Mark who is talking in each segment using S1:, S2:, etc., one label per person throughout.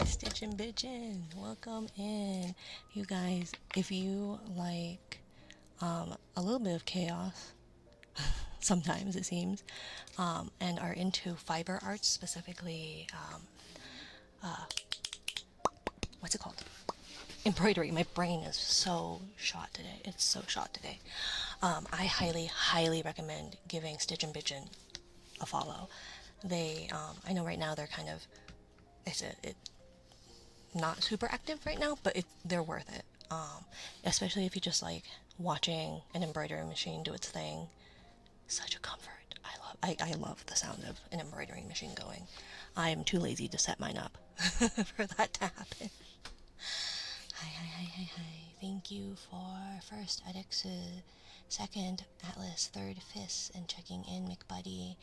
S1: Stitchin' bitchin', welcome in. You guys, if you like a little bit of chaos, sometimes it seems, and are into fiber arts, specifically, what's it called? Embroidery. My brain is so shot today. It's so shot today. I highly, highly recommend giving Stitch and Bitchin' a follow. I know right now they're kind of, it not super active right now, but they're worth it. Especially if you just like watching an embroidery machine do its thing. Such a comfort. I love the sound of an embroidery machine going. I am too lazy to set mine up for that to happen. Hi, hi, hi, hi, hi. Thank you for first Adexu, second Atlas, third Fizz, and checking in McBuddy,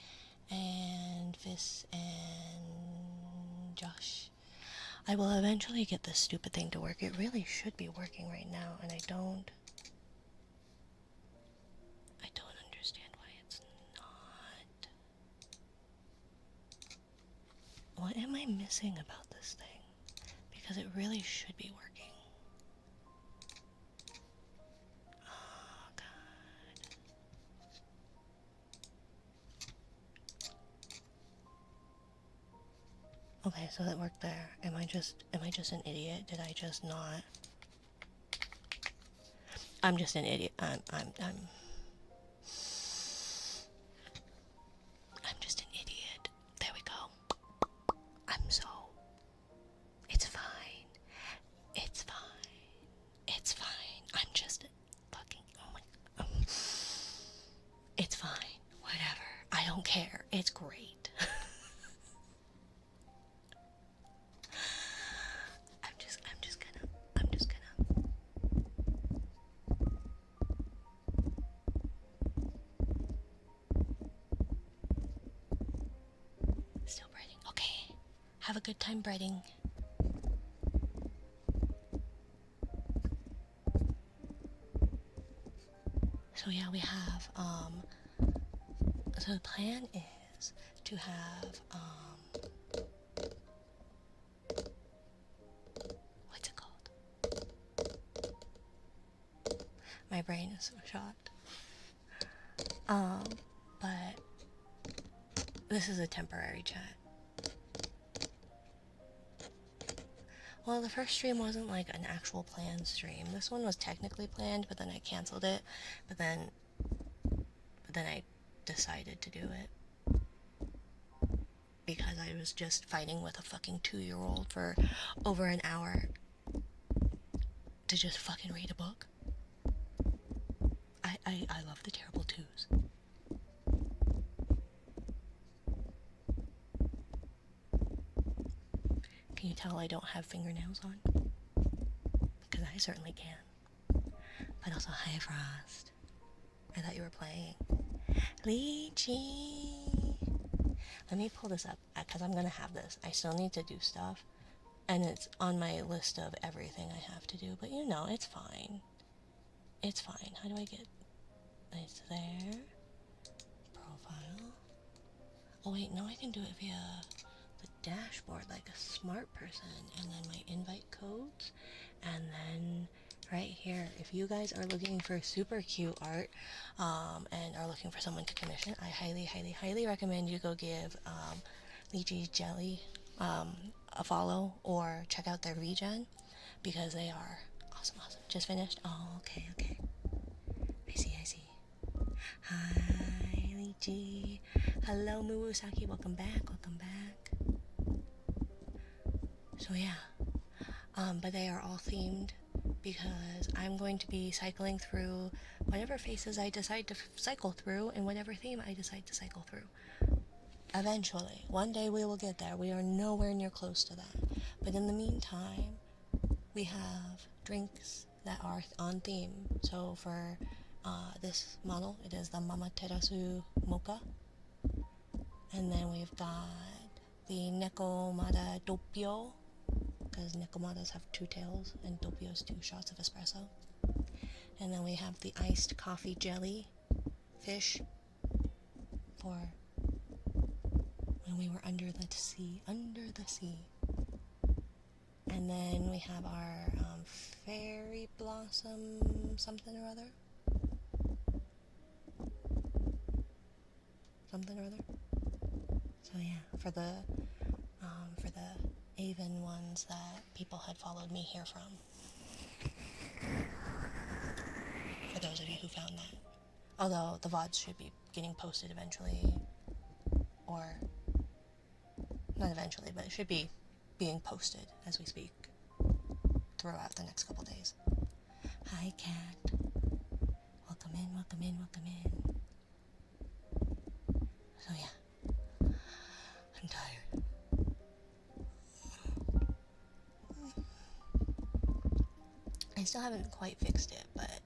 S1: and Fizz and Josh. I will eventually get this stupid thing to work. It really should be working right now, and I don't understand why it's not. What am I missing about this thing? Because it really should be working. Oh god. Okay, so that worked there. Am I just an idiot? Did I just not? I'm just an idiot. I'm just an idiot. There we go. I'm so. It's fine. It's fine. It's fine. I'm just fucking. Oh my. It's fine. Whatever. I don't care. It's great. I'm just gonna. Still breading. Okay. Have a good time breading. So yeah, we have, so the plan is to have, what's it called? My brain is so shot. But this is a temporary chat. Well, the first stream wasn't like an actual planned stream. This one was technically planned, but then I canceled it. But then I decided to do it because I was just fighting with a fucking 2-year-old for over an hour to just fucking read a book. I love the terrible twos. Can you tell I don't have fingernails on? Because I certainly can. But also, hi Frost. I thought you were playing. Lychee! Let me pull this up, because I'm gonna have this. I still need to do stuff. And it's on my list of everything I have to do. But you know, it's fine. It's fine. How do I get... It's there. Profile. Oh wait, no, I can do it via the dashboard like a smart person. And then my invite codes. And then right here, if you guys are looking for super cute art and are looking for someone to commission, I highly, highly, highly recommend you go give Lychee's Jelly a follow or check out their regen because they are awesome, awesome. Just finished? Oh, okay, okay. I see, I see. Hi, Lychee. Hello, Muusaki. Welcome back, welcome back. So yeah, but they are all themed because I'm going to be cycling through whatever faces I decide to cycle through and whatever theme I decide to cycle through. Eventually, one day we will get there. We are nowhere near close to that. But in the meantime, we have drinks that are on theme. So for this model, it is the Mama Terasu Mocha. And then we've got the Nekomata Doppio, because Nekomatas have 2 tails and Doppio's 2 shots of espresso. And then we have the iced coffee jelly fish for when we were under the sea. Under the sea. And then we have our fairy blossom something or other. Something or other. So yeah, for the Avon ones that people had followed me here from. For those of you who found that. Although the VODs should be getting posted eventually, or not eventually, but it should be being posted as we speak throughout the next couple days. Hi, cat. Welcome in, welcome in, welcome in. So yeah, I'm tired. I still haven't quite fixed it, but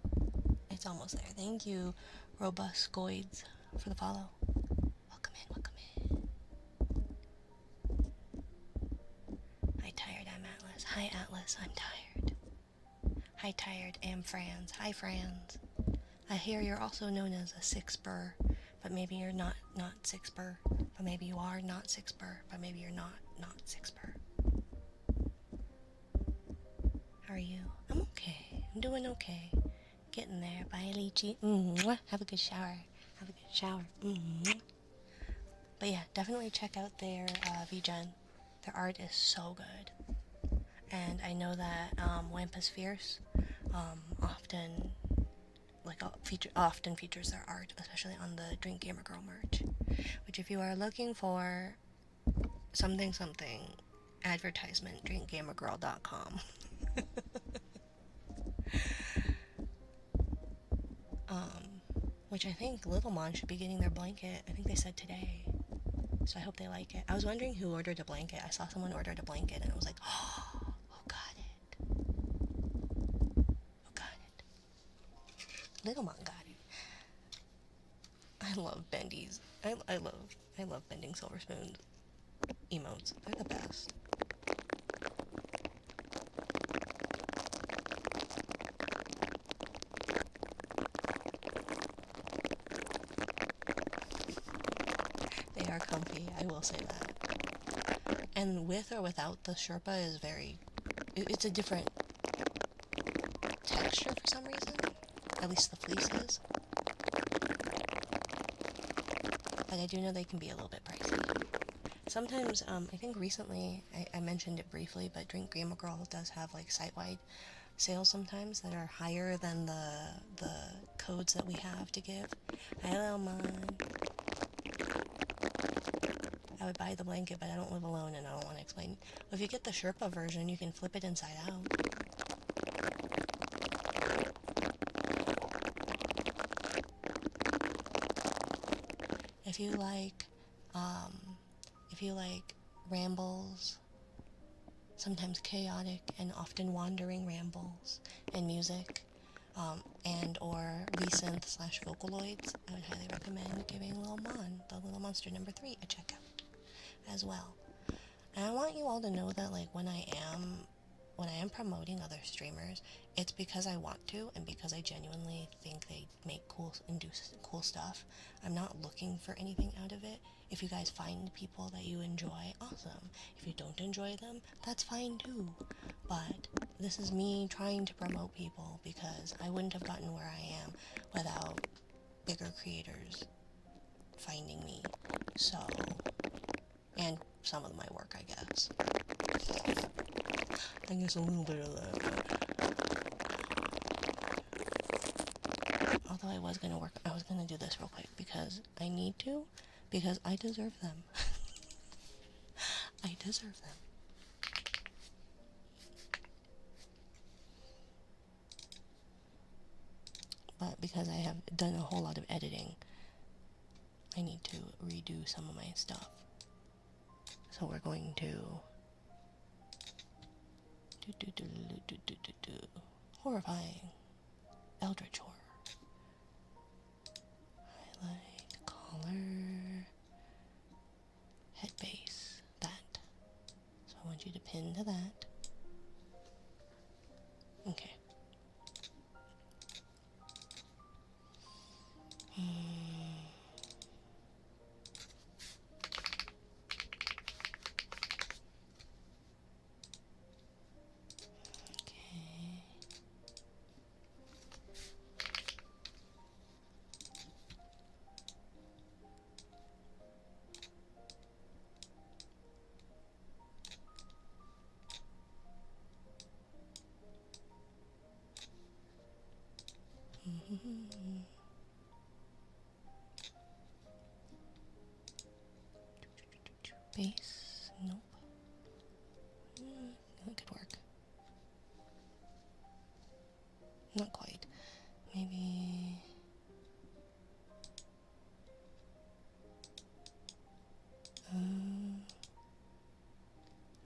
S1: it's almost there. Thank you, Robust Goids, for the follow. Welcome in, welcome in. Hi, tired, I'm Atlas. Hi, Atlas, I'm tired. Hi, tired, am Franz. Hi, Franz. I hear you're also known as a sixper, but maybe you're not sixper, but maybe you are not sixper, but maybe you're not sixper. How are you? I'm okay. I'm doing okay. Getting there. Bye, Lychee. Mwah. Have a good shower. Have a good shower. Mwah. But yeah, definitely check out their VGen. Their art is so good. And I know that Wampus Fierce often features their art, especially on the Drink Gamer Girl merch. Which, if you are looking for something advertisement, drinkgamergirl.com. Which I think Little Mon should be getting their blanket. I think they said today. So I hope they like it. I was wondering who ordered a blanket. I saw someone ordered a blanket and I was like, oh, who got it? Who got it? Little Mon got it. I love Bendy's. I love Bending Silver Spoon's emotes. They're the best. They are comfy, I will say that. And with or without the Sherpa is it's a different texture for some reason. At least the fleece is. But I do know they can be a little bit pricey. Sometimes, I think recently, I mentioned it briefly, but Drink Gamer Girl does have like site-wide sales sometimes that are higher than the codes that we have to give. Hello, Mom. I would buy the blanket, but I don't live alone and I don't want to explain. Well, if you get the Sherpa version, you can flip it inside out. If you like rambles, sometimes chaotic and often wandering rambles and music, and or synth/Vocaloids, I would highly recommend giving Little Mon, the Little Monster number 3, a check out as well. And I want you all to know that like when I am promoting other streamers, it's because I want to and because I genuinely think they make cool and do cool stuff. I'm not looking for anything out of it. If you guys find people that you enjoy, awesome. If you don't enjoy them, that's fine too. But this is me trying to promote people because I wouldn't have gotten where I am without bigger creators finding me. So, and some of my work, I guess. I guess a little bit of that. Although I was gonna do this real quick because I need to, because I deserve them. I deserve them. But because I have done a whole lot of editing, I need to redo some of my stuff. So we're going to horrifying eldritch horror. Highlight, color, head base, that. So I want you to pin to that. Okay. Base? Nope. That could work. Not quite. Maybe...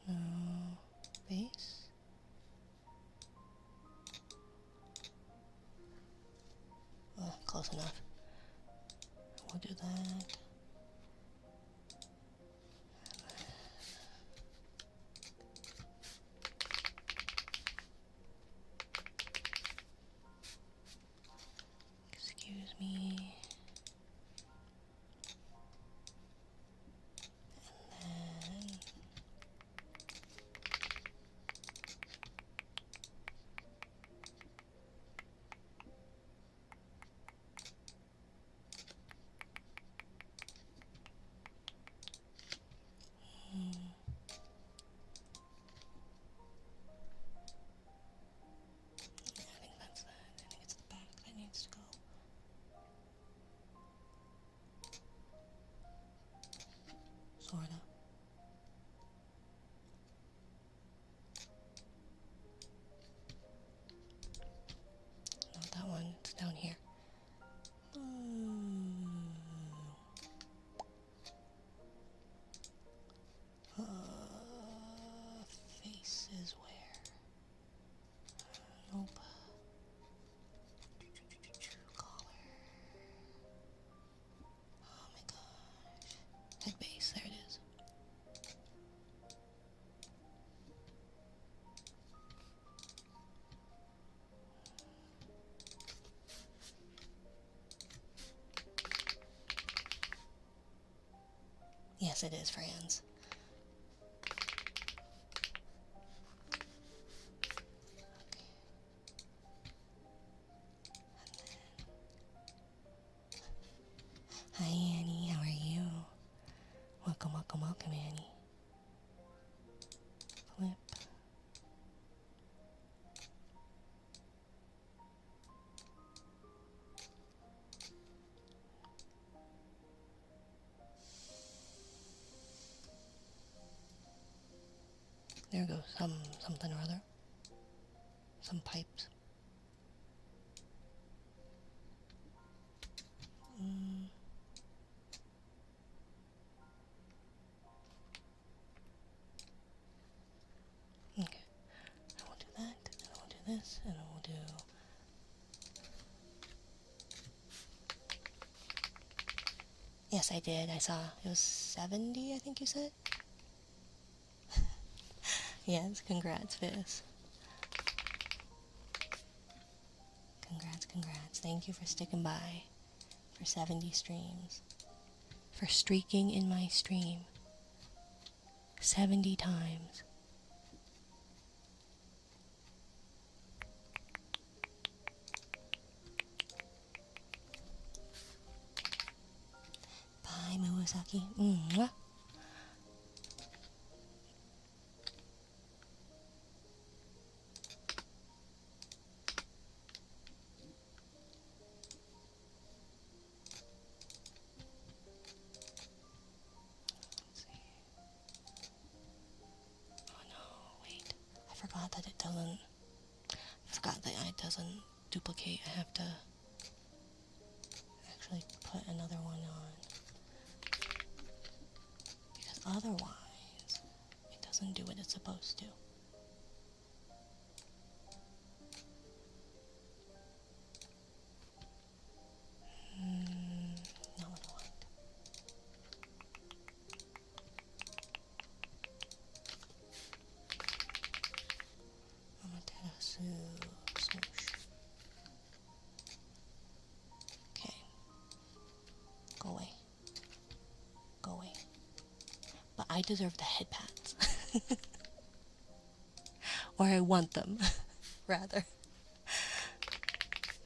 S1: no. Base? Oh, close enough. We'll do that. Excuse me. And then... I think that's that. I think it's the back that needs to go. Sorta. Not that one. It's down here. Face is where? Nope. Collar. Oh my gosh. Head base, there it is. Yes, it is for hands. Hi Annie, how are you? Welcome, welcome, welcome Annie. Flip. There goes something or other. Some pipes. Okay. I will do that, and I will do this, and I will do... Yes, I did. I saw. It was 70, I think you said? Yes, congrats, Fizz. Congrats, congrats. Thank you for sticking by for 70 streams. For streaking in my stream 70 times. Bye, Muwasaki. Mwah. I forgot that it doesn't... I forgot that it doesn't duplicate. I have to actually put another one on. Because otherwise, it doesn't do what it's supposed to. Not what I want. Amaterasu smoosh. Okay. Go away. Go away. But I deserve the head pats. Or I want them, rather.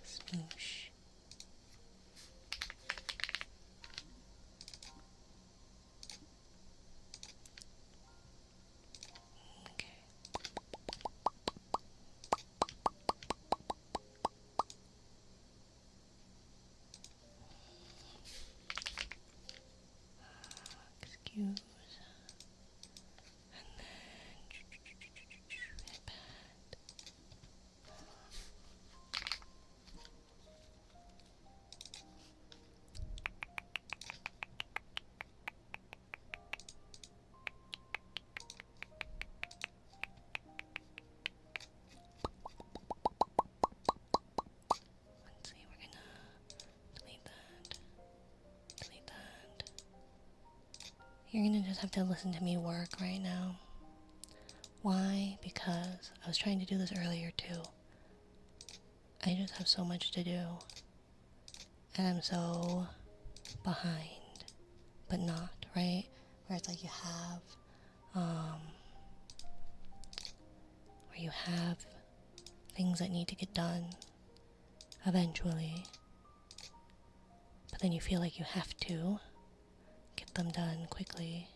S1: Smoosh. Okay. You're gonna just have to listen to me work right now. Why? Because I was trying to do this earlier too. I just have so much to do. And I'm so behind. But not, right? Where it's like where you have things that need to get done eventually. But then you feel like you have to get them done quickly.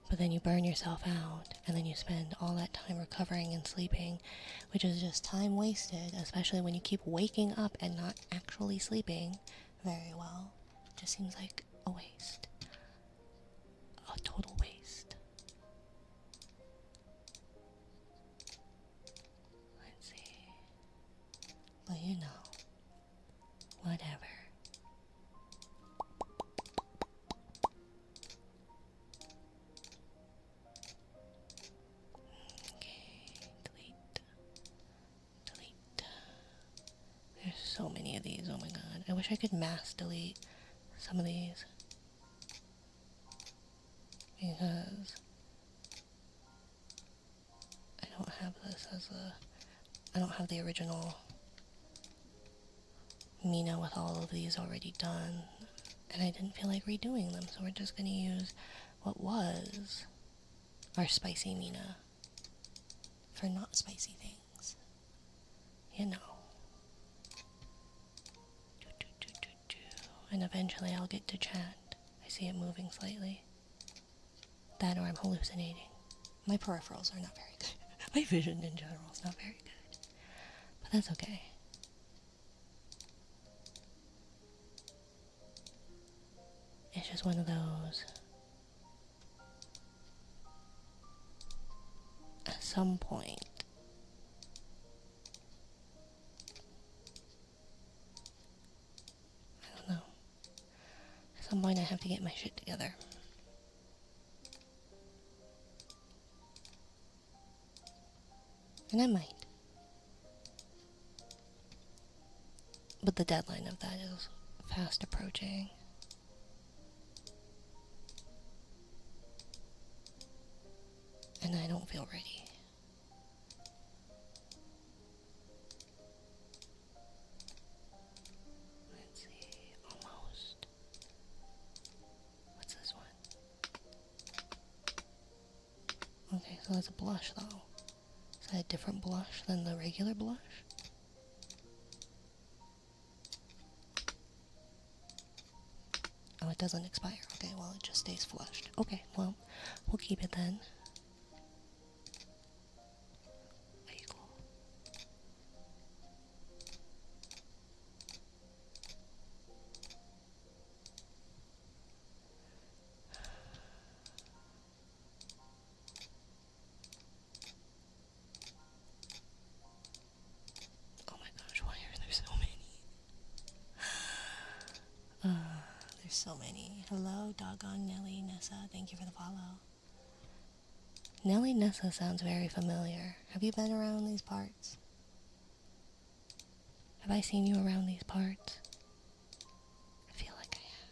S1: But then you burn yourself out, and then you spend all that time recovering and sleeping, which is just time wasted, especially when you keep waking up and not actually sleeping very well. It just seems like a waste. A total waste. Let's see. But you know, whatever. There's so many of these, oh my god. I wish I could mass delete some of these. Because I don't have this as I don't have the original Mina with all of these already done. And I didn't feel like redoing them, so we're just gonna use what was our spicy Mina for not spicy things. You know. And eventually I'll get to chat. I see it moving slightly. That or I'm hallucinating. My peripherals are not very good. My vision in general is not very good. But that's okay. It's just one of those. At some point, I don't know. At some point I have to get my shit together. And I might. But the deadline of that is fast approaching. And I don't feel ready. Let's see, almost. What's this one? Okay, so that's a blush though. Is that a different blush than the regular blush? Oh, it doesn't expire. Okay, well, it just stays flushed. Okay, well, we'll keep it then. Okay, cool. Oh my gosh, why are there so many? There's so many. Hello, doggone Nelly Nessa. Thank you for the follow. Nelly Nessa sounds very familiar. Have you been around these parts? Have I seen you around these parts? I feel like I have.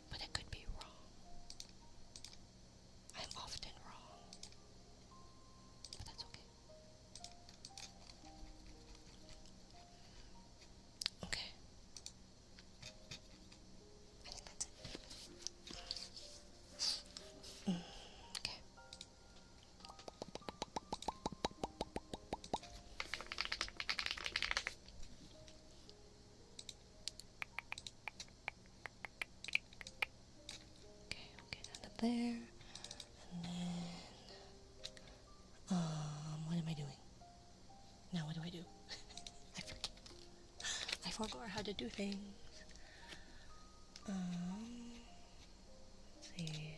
S1: But it could be wrong. I'm often wrong. But that's okay. Okay. I think that's it. Okay. Okay, we'll get out of there. And then, what am I doing? Now what do I do? I forget. I forgot how to do things. Let's see.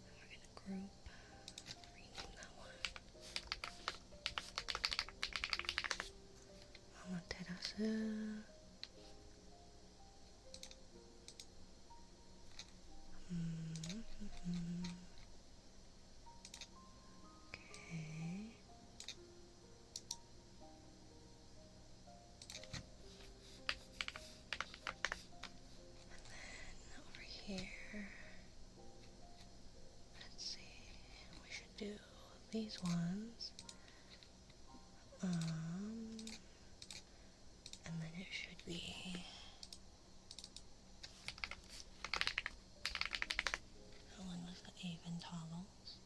S1: We're gonna group. Rename that one. Amaterasu. these ones. And then it should be that one with the even toggles.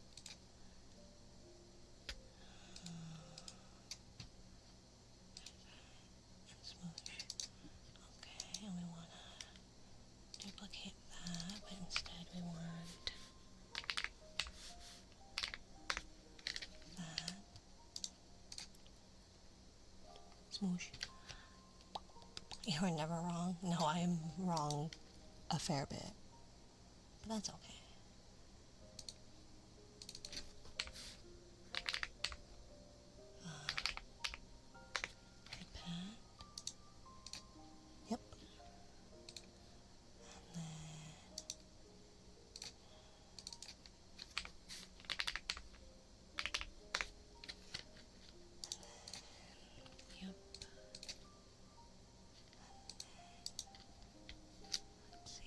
S1: And smoosh. Okay, and we want to duplicate that, but instead we want that. Smoosh. You were never wrong. No, I am wrong a fair bit. But that's okay. Head pad. Yep. And then yep. Let's see.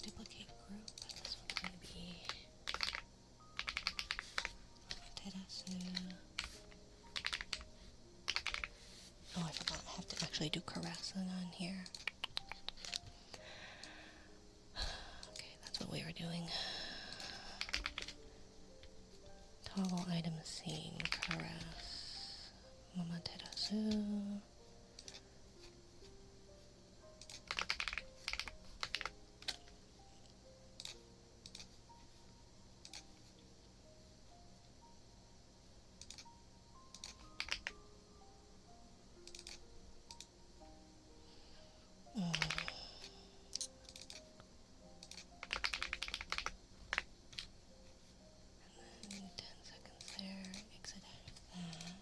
S1: Duplicate group. This one's going to be Terasu. Oh, I forgot. I have to actually do Karasan on here. Okay, that's what we were doing. Toggle item scene. Caress. Mamaterasu. And then 10 seconds there. Exit out of that.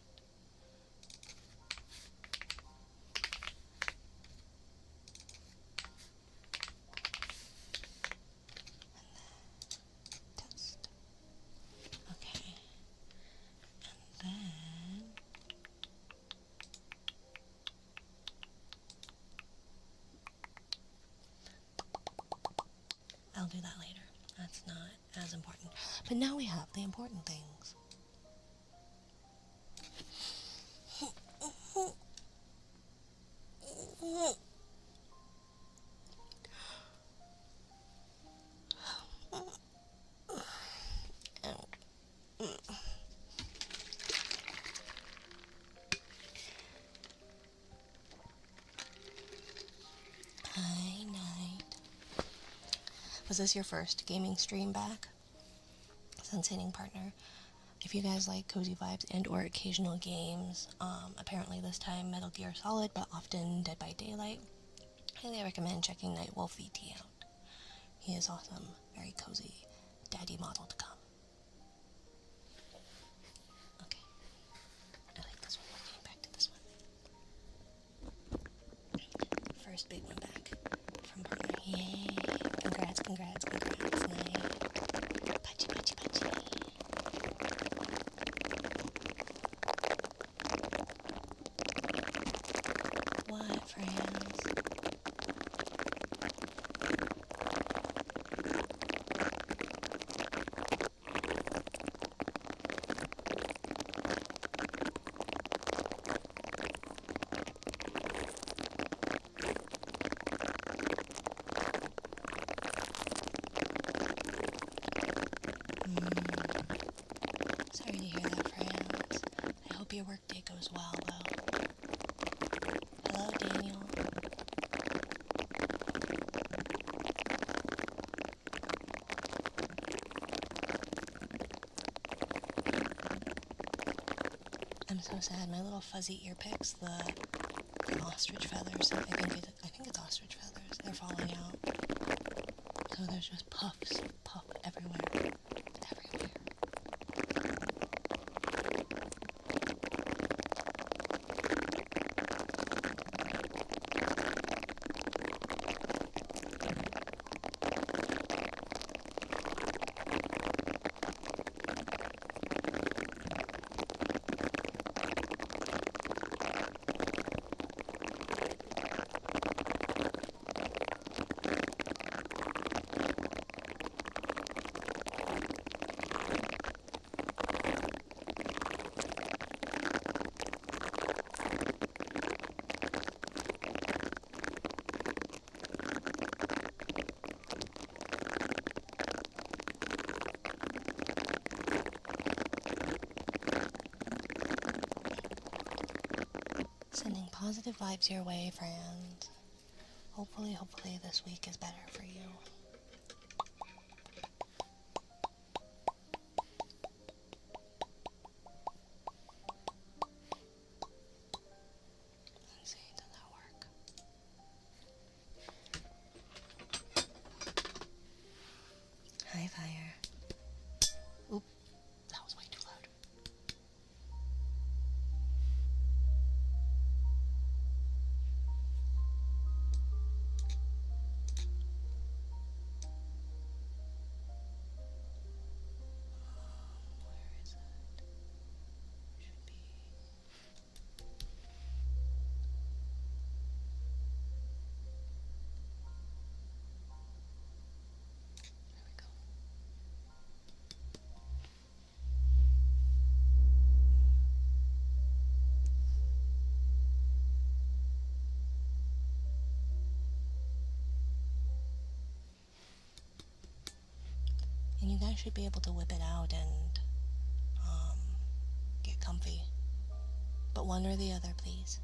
S1: Test. Okay. And then I'll do that later. That's not as important. But now we have the important things. Hi, night. Was this your first gaming stream back? Sensating partner. If you guys like cozy vibes and or occasional games, apparently this time Metal Gear Solid, but often Dead by Daylight, highly recommend checking Nightwolf VT out. He is awesome, very cozy, daddy model to come. Okay, I like this one. We're getting back to this one. First big one back from partner. Yay! Congrats, congrats, congrats, night. Pachi, pachi, pachi. What, friends? Sorry to hear that, friends. I hope your workday goes well, though. Hello, Daniel. I'm so sad. My little fuzzy ear picks, the ostrich feathers. I think it's ostrich feathers. They're falling out. So there's just puff everywhere. Everywhere. positive vibes your way, friend. Hopefully this week is better for you. Let's see, does that work? Hi, fire. Oop, that was way too loud. Where is it? Should be. There we go. And you guys should be able to whip it out and get comfy. But one or the other, please.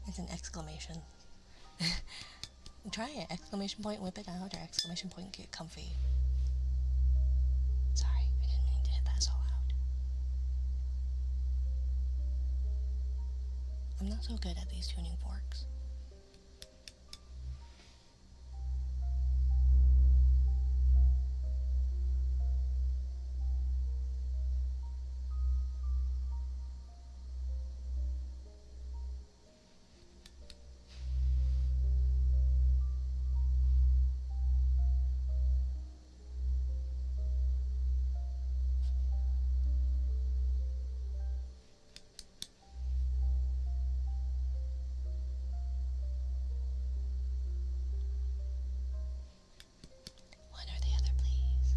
S1: It's an exclamation. Try it. Exclamation point, whip it out, or exclamation point, get comfy. Sorry, I didn't mean to hit that so loud. I'm not so good at these tuning forks. One or the other, please.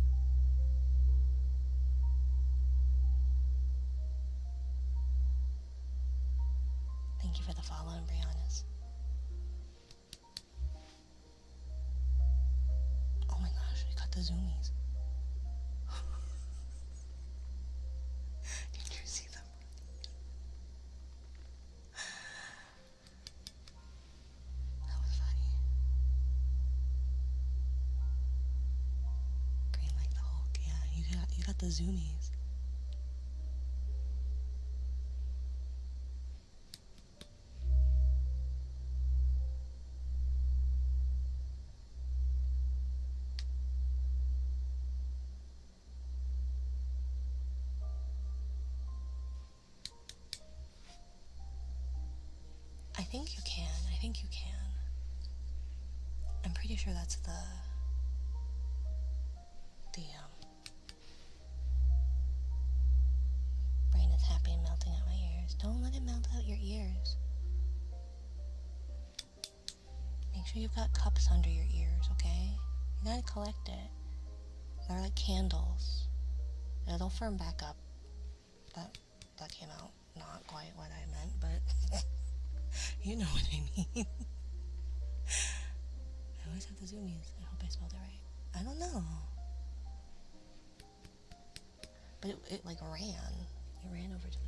S1: Thank you for the follow, Brianna's. Oh my gosh, I got the zoomies. Did you see them? That was funny. Green like the Hulk. Yeah, you got the zoomies. I think you can. I'm pretty sure that's the brain is happy and melting out my ears. Don't let it melt out your ears. Make sure you've got cups under your ears, okay? You gotta collect it. They're like candles. It'll firm back up. That came out not quite what I meant, but you know what I mean. I always have the zoomies. I hope I spelled it right. I don't know. But it like ran. It ran over to the...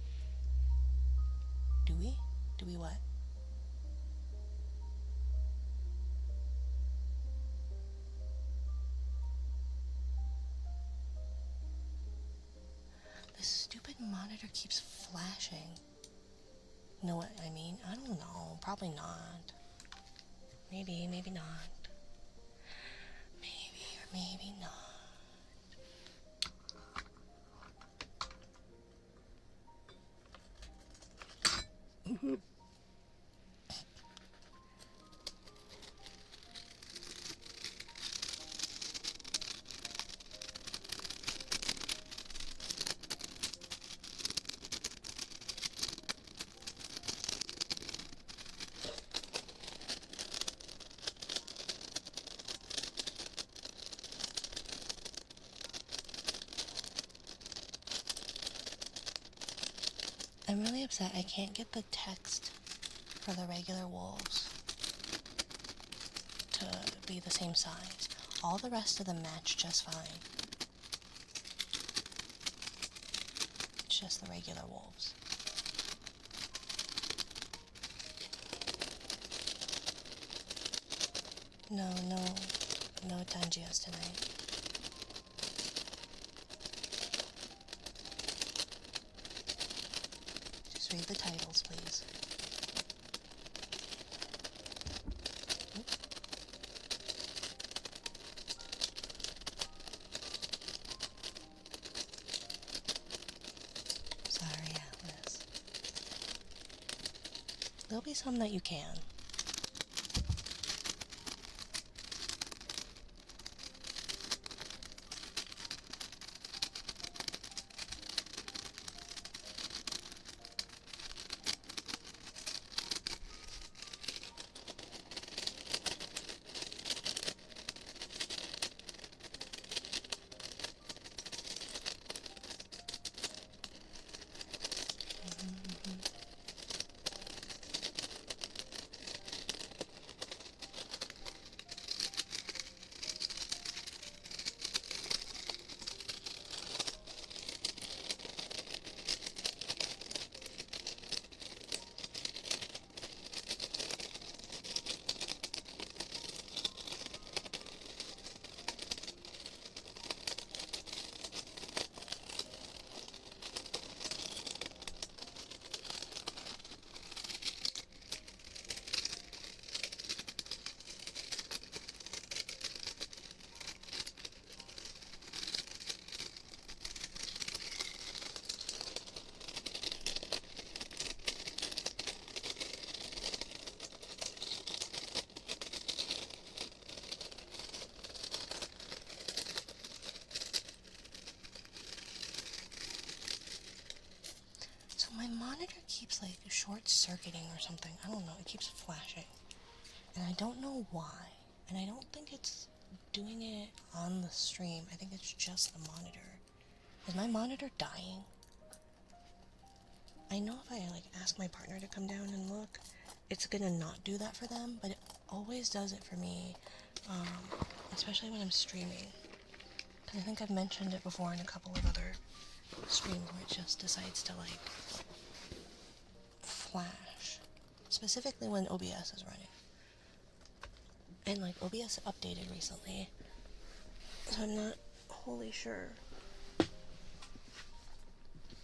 S1: Do we? Do we what? This stupid monitor keeps flashing. Know what I mean? I don't know. Probably not. Maybe, maybe not. Maybe or maybe not. upset I can't get the text for the regular wolves to be the same size. All the rest of them match just fine. It's just the regular wolves. No Tangias tonight. Just read the titles, please. Oops. Sorry, Atlas. There'll be some that you can. My monitor keeps like short-circuiting or something. I don't know. It keeps flashing. And I don't know why. And I don't think it's doing it on the stream. I think it's just the monitor. Is my monitor dying? I know if I like ask my partner to come down and look, it's gonna not do that for them, but it always does it for me. Especially when I'm streaming. Because I think I've mentioned it before in a couple of other streams where it just decides to like flash, specifically when OBS is running. And like OBS updated recently, so I'm not wholly sure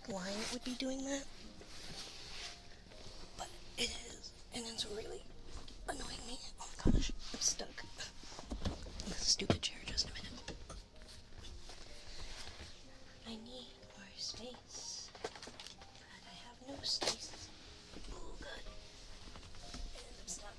S1: why it would be doing that, but it is, and it's really annoying me. Oh my gosh, I'm stuck in this stupid chair. Just a minute. I need more space, but I have no space. Oh god, and I'm stuck.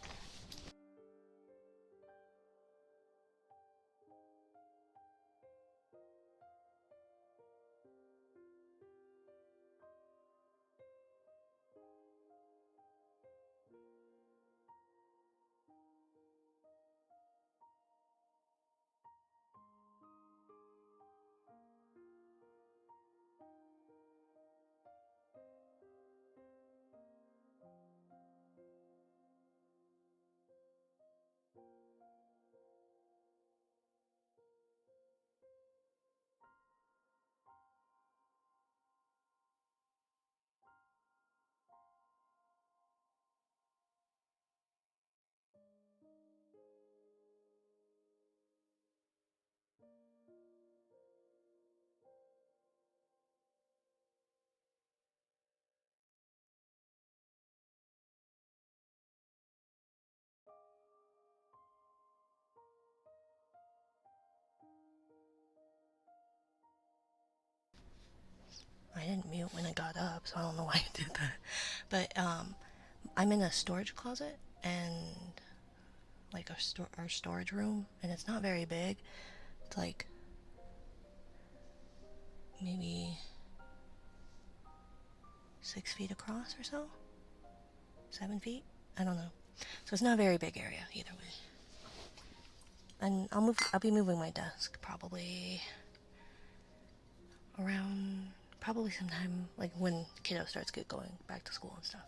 S1: I didn't mute when I got up, so I don't know why I did that. But I'm in a storage closet and like our storage room, and it's not very big. It's like maybe 6 feet across or so, 7 feet. I don't know. So it's not a very big area either way. And I'll be moving my desk probably around Probably sometime, like, when kiddo starts get going back to school and stuff.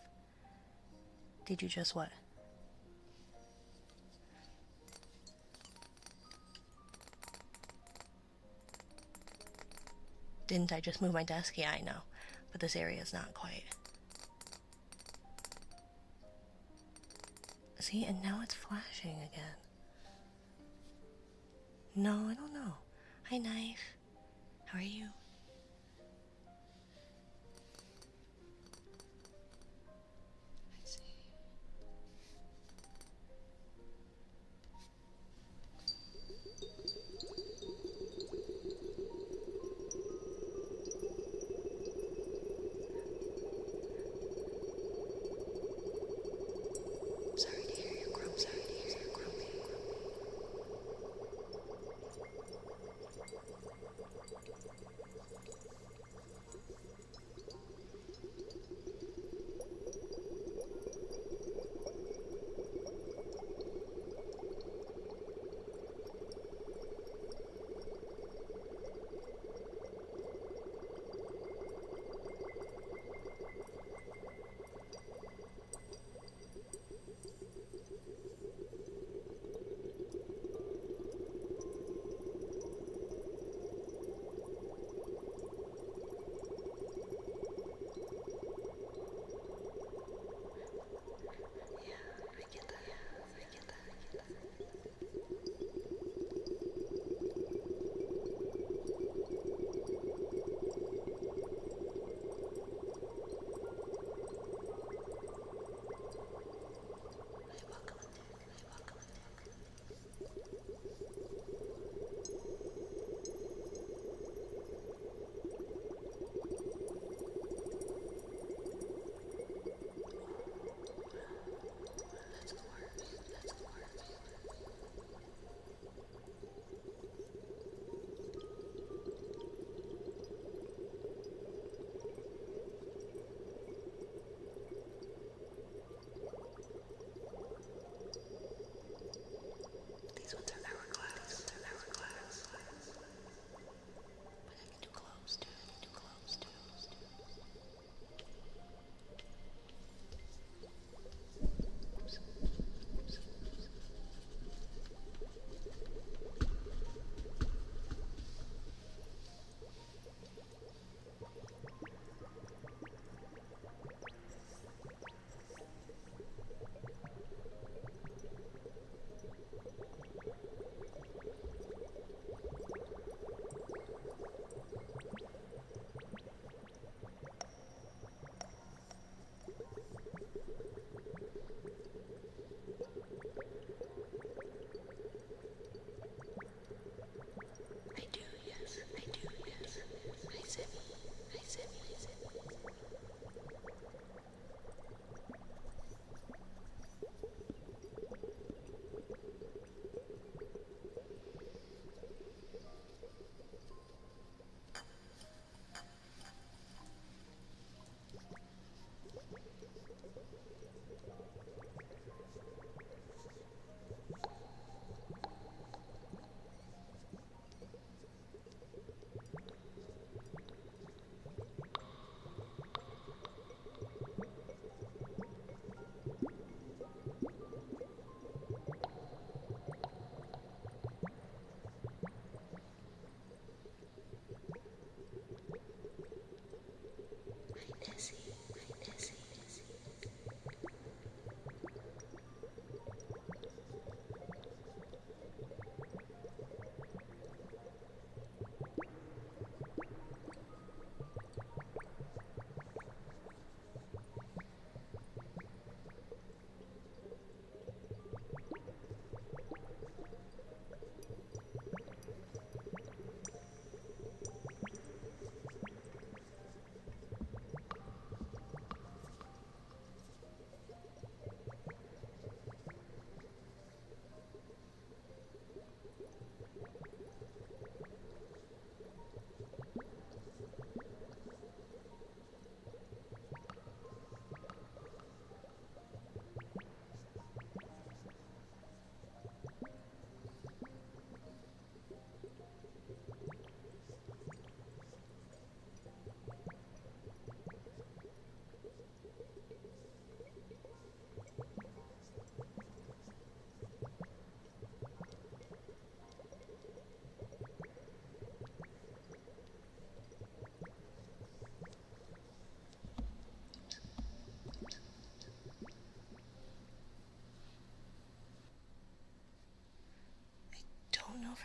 S1: Did you just what? Didn't I just move my desk? Yeah, I know. But this area is not quite. See, and now it's flashing again. No, I don't know. Hi, Knife. How are you? I see. Sorry to hear you grumpy. Sorry to hear you grumpy.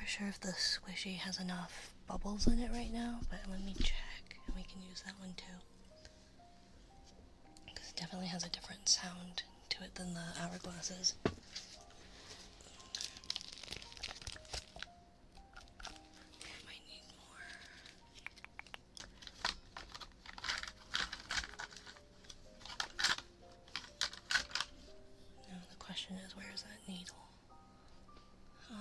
S1: for sure if the squishy has enough bubbles in it right now, but let me check, and we can use that one too. Because it definitely has a different sound to it than the hourglasses. Might need more. Now the question is, where is that needle? Or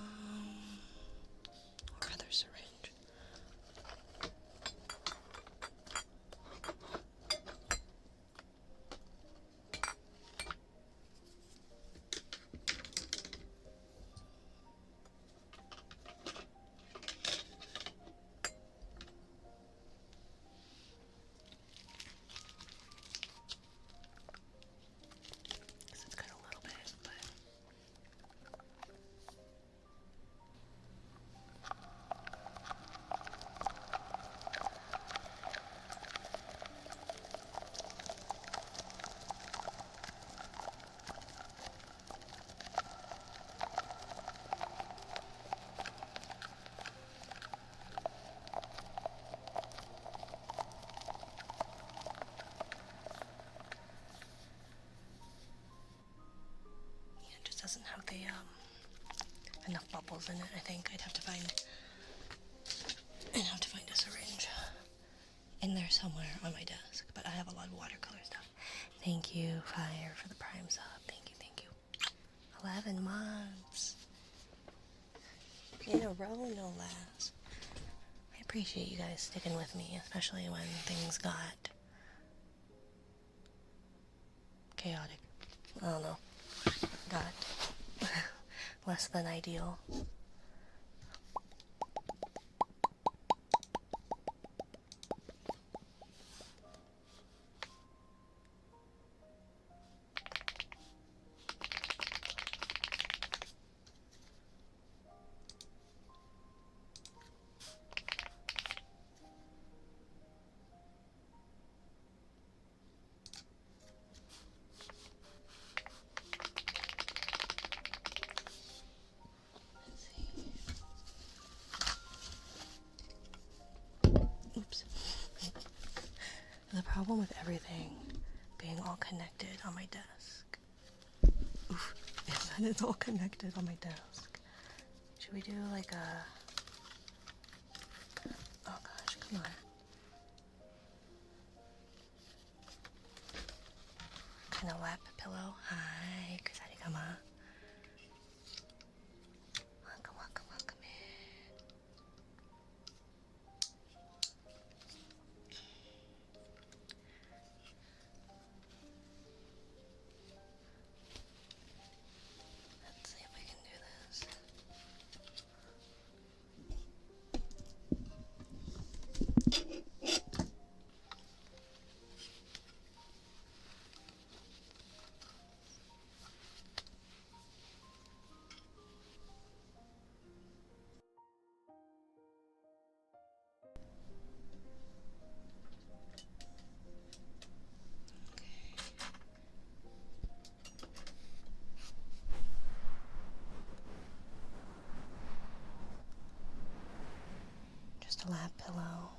S1: rather syringe. It's got a little bit, but it just doesn't have the enough bubbles in it. I think I'd have to find a syringe in there somewhere on my desk, but I have a lot of watercolor stuff. Thank you, Fire, for the Prime sub. Thank you, thank you. 11 months. In a row, no less. I appreciate you guys sticking with me, especially when things got chaotic. I don't know. Got less than ideal. Oops. The problem with everything being all connected on my desk, is that it's all connected on my desk. Should we do like a... Oh gosh, come on. Kind of lap pillow. Hi, kusarigama. Welcome, welcome, welcome in. Let's see if we can do this. Just a lap pillow.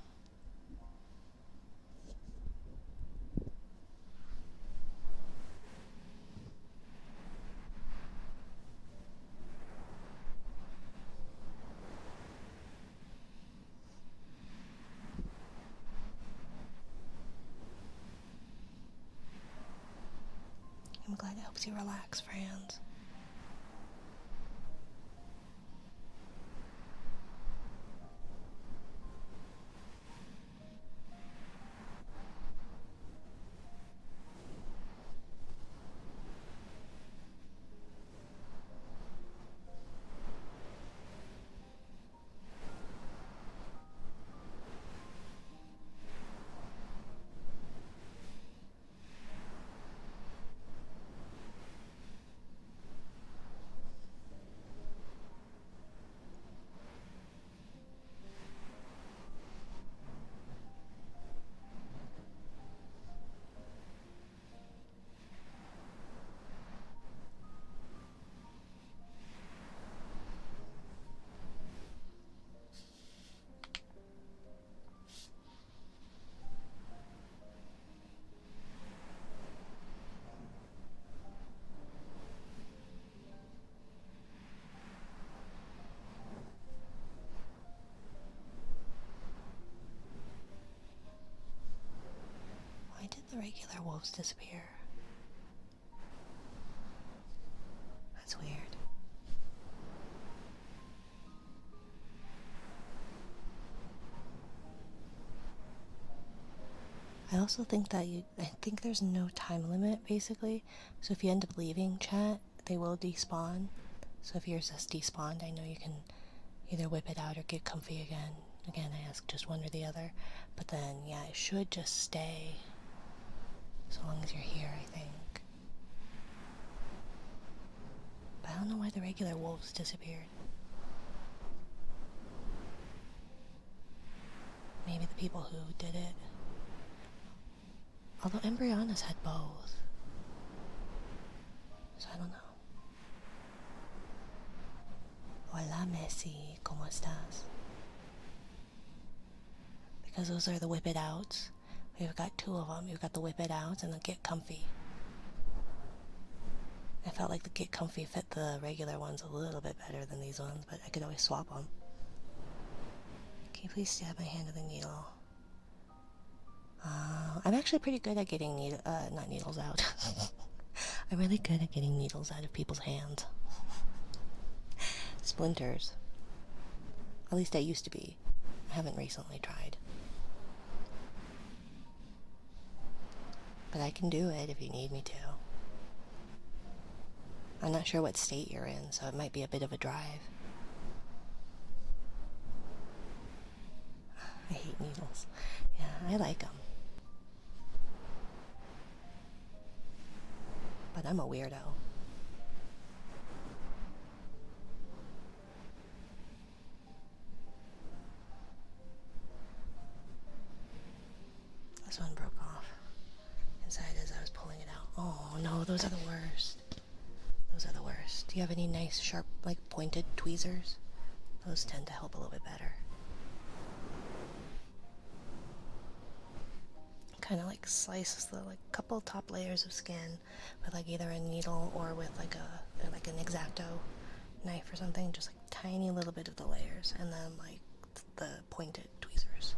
S1: I'm glad it helps you relax, Franz. wolves disappear. That's weird. I also think that I think there's no time limit, basically. So if you end up leaving chat, they will despawn. So if yours is despawned, I know you can either whip it out or get comfy again. Again, I ask just one or the other. But then, yeah, it should just stay so long as you're here, I think. But I don't know why the regular wolves disappeared. Maybe the people who did it. Although Embryonis had both. So I don't know. Hola Messi, ¿cómo estás? Because those are the whip it outs. We've got two of them. You've got the whip it outs and the get comfy. I felt like the get comfy fit the regular ones a little bit better than these ones, but I could always swap them. Can you please stab my hand with a needle? I'm actually pretty good at getting not needles out. I'm really good at getting needles out of people's hands. Splinters. At least I used to be. I haven't recently tried. But I can do it if you need me to. I'm not sure what state you're in, so it might be a bit of a drive. I hate needles. Yeah, I like them. But I'm a weirdo. This one broke off inside as I was pulling it out. Oh no, those are the worst. Those are the worst. Do you have any nice, sharp, like pointed tweezers? Those tend to help a little bit better. Kind of like slices the like couple top layers of skin with like either a needle or with like an X-Acto knife or something. Just like tiny little bit of the layers, and then like the pointed tweezers.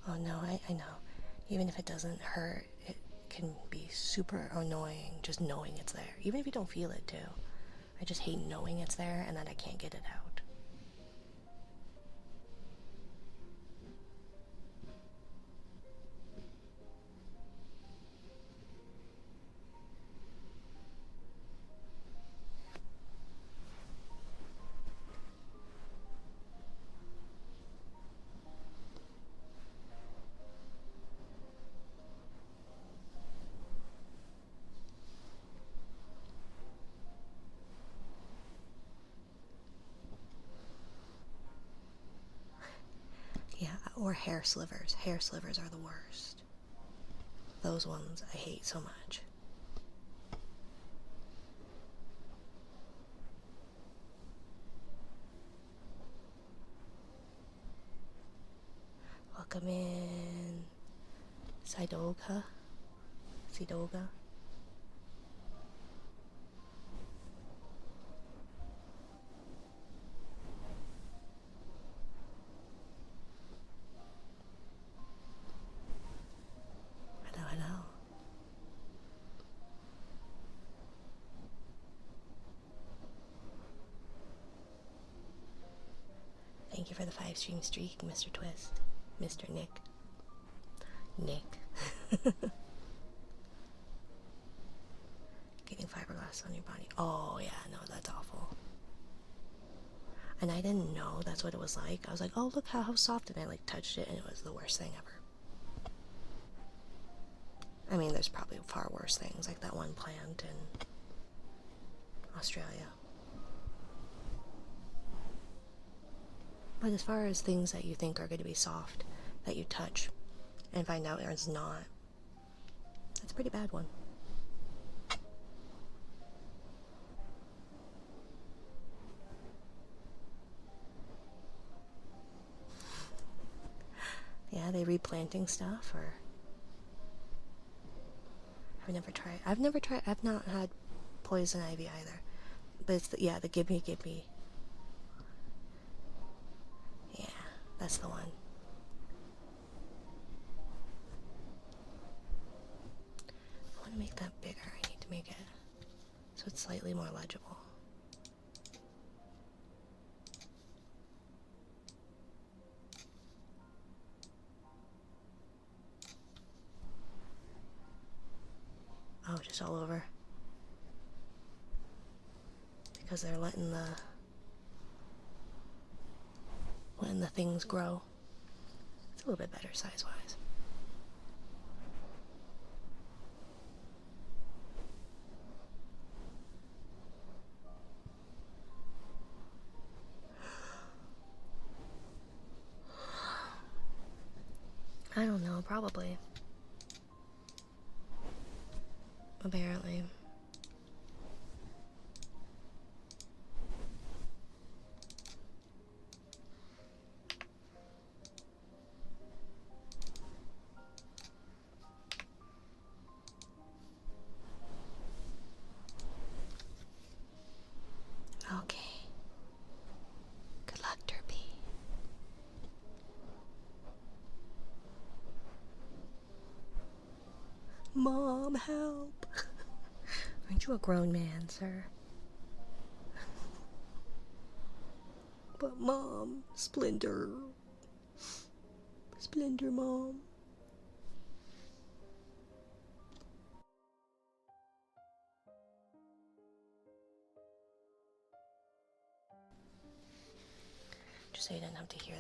S1: Oh no, I know. Even if it doesn't hurt, it can be super annoying just knowing it's there. Even if you don't feel it too. I just hate knowing it's there and that I can't get it out. Yeah, or hair slivers. Hair slivers are the worst. Those ones I hate so much. Welcome in, Sidoga. Sidoga. you for the 5-stream streak, Mr. Twist. Mr. Nick. Nick. Getting fiberglass on your body. Oh, yeah, no, that's awful. And I didn't know that's what it was like. I was like, oh, look how soft. And I, like, touched it, and it was the worst thing ever. I mean, there's probably far worse things, like that one plant in Australia. But as far as things that you think are going to be soft, that you touch, and find out it's not, that's a pretty bad one. Yeah, they replanting stuff, or... I've not had poison ivy either. But it's the, yeah, the gimme. Yeah, that's the one. I want to make that bigger. I need to make it so it's slightly more legible. Oh, just all over. Because they're letting the things grow. It's a little bit better size-wise. I don't know, probably. Apparently. Okay. Good luck, Derpy. Mom, help! Aren't you a grown man, sir? But Mom, Splinter. Splinter, Mom. Just so you didn't have to hear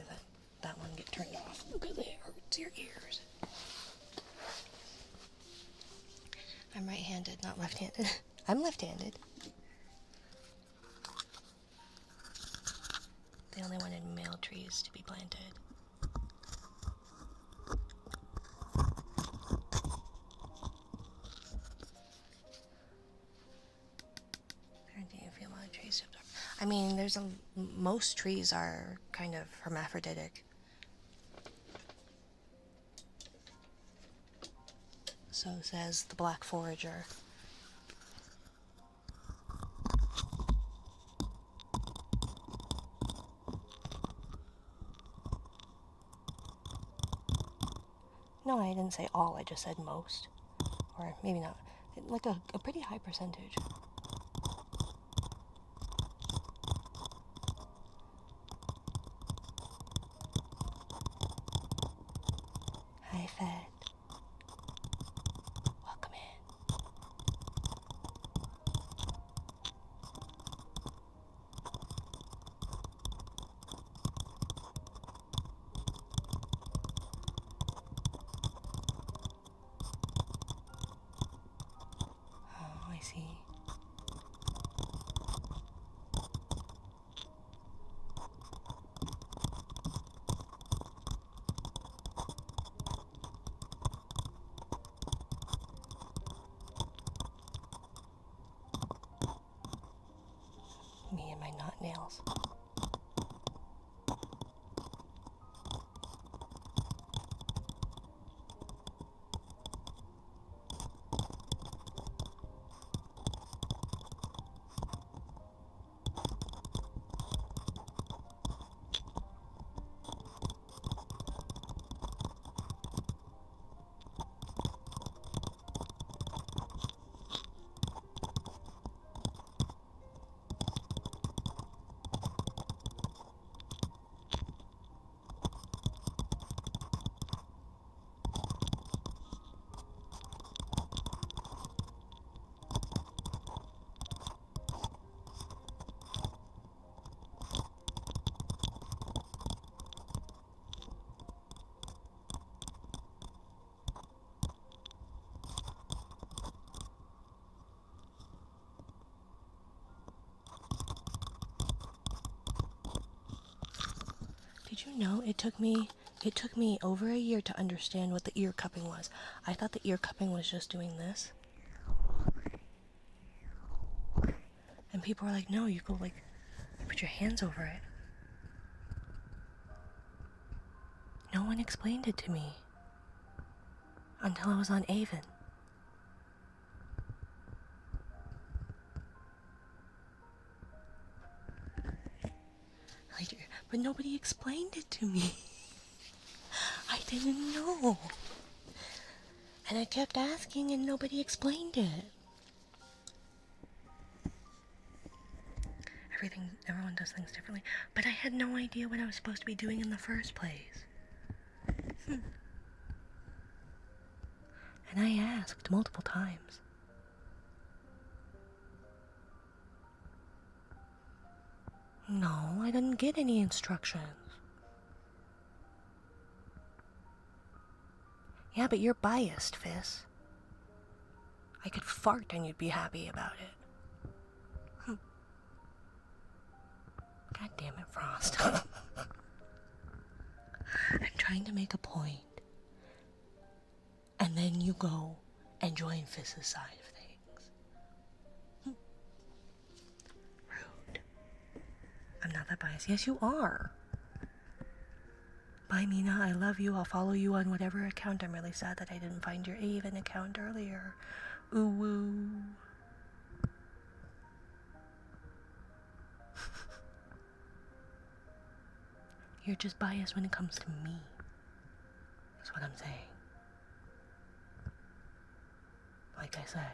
S1: that one get turned off because it hurts your ears. I'm right-handed, not left-handed. I'm left-handed. They only wanted male trees to be planted. Do you feel about trees? I mean, most trees are kind of hermaphroditic. So says the black forager. No, I didn't say all, I just said most. Or maybe not. Like a pretty high percentage. Hi, Fed. Welcome in. Oh, I see. you know, it took me over a year to understand what the ear cupping was. I thought the ear cupping was just doing this. And people were like, no, you go like, you put your hands over it. No one explained it to me until I was on Avon. But nobody explained it to me. I didn't know. And I kept asking and nobody explained it. Everyone does things differently. But I had no idea what I was supposed to be doing in the first place. And I asked multiple times. No, I didn't get any instructions. Yeah, but you're biased, Fizz. I could fart and you'd be happy about it. God damn it, Frost. I'm trying to make a point. And then you go and join Fizz's side of things. Rude. I'm not that biased. Yes, you are. Bye, Mina. I love you. I'll follow you on whatever account. I'm really sad that I didn't find your Avon account earlier. Ooh woo. You're just biased when it comes to me. That's what I'm saying. Like I said.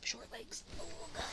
S1: short legs. Oh, God.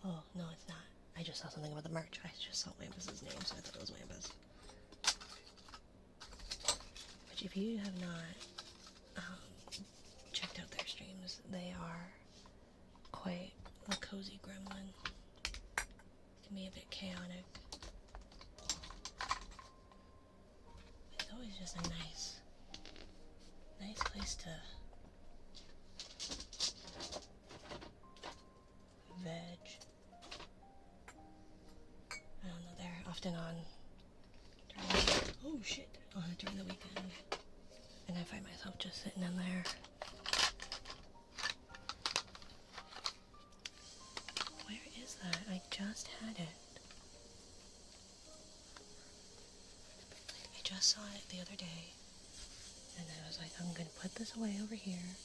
S1: Oh, no, it's not. I just saw something about the merch. I just saw Wampus's name, so I thought it was Wampus. Which, if you have not checked out their streams, they are quite a cozy gremlin. Can be a bit chaotic. It's always just a nice place to veg. I don't know, they're often on during the weekend. And I find myself just sitting in there. Where is that? I just had it. I just saw it the other day. And I was like, I'm gonna put this away over here.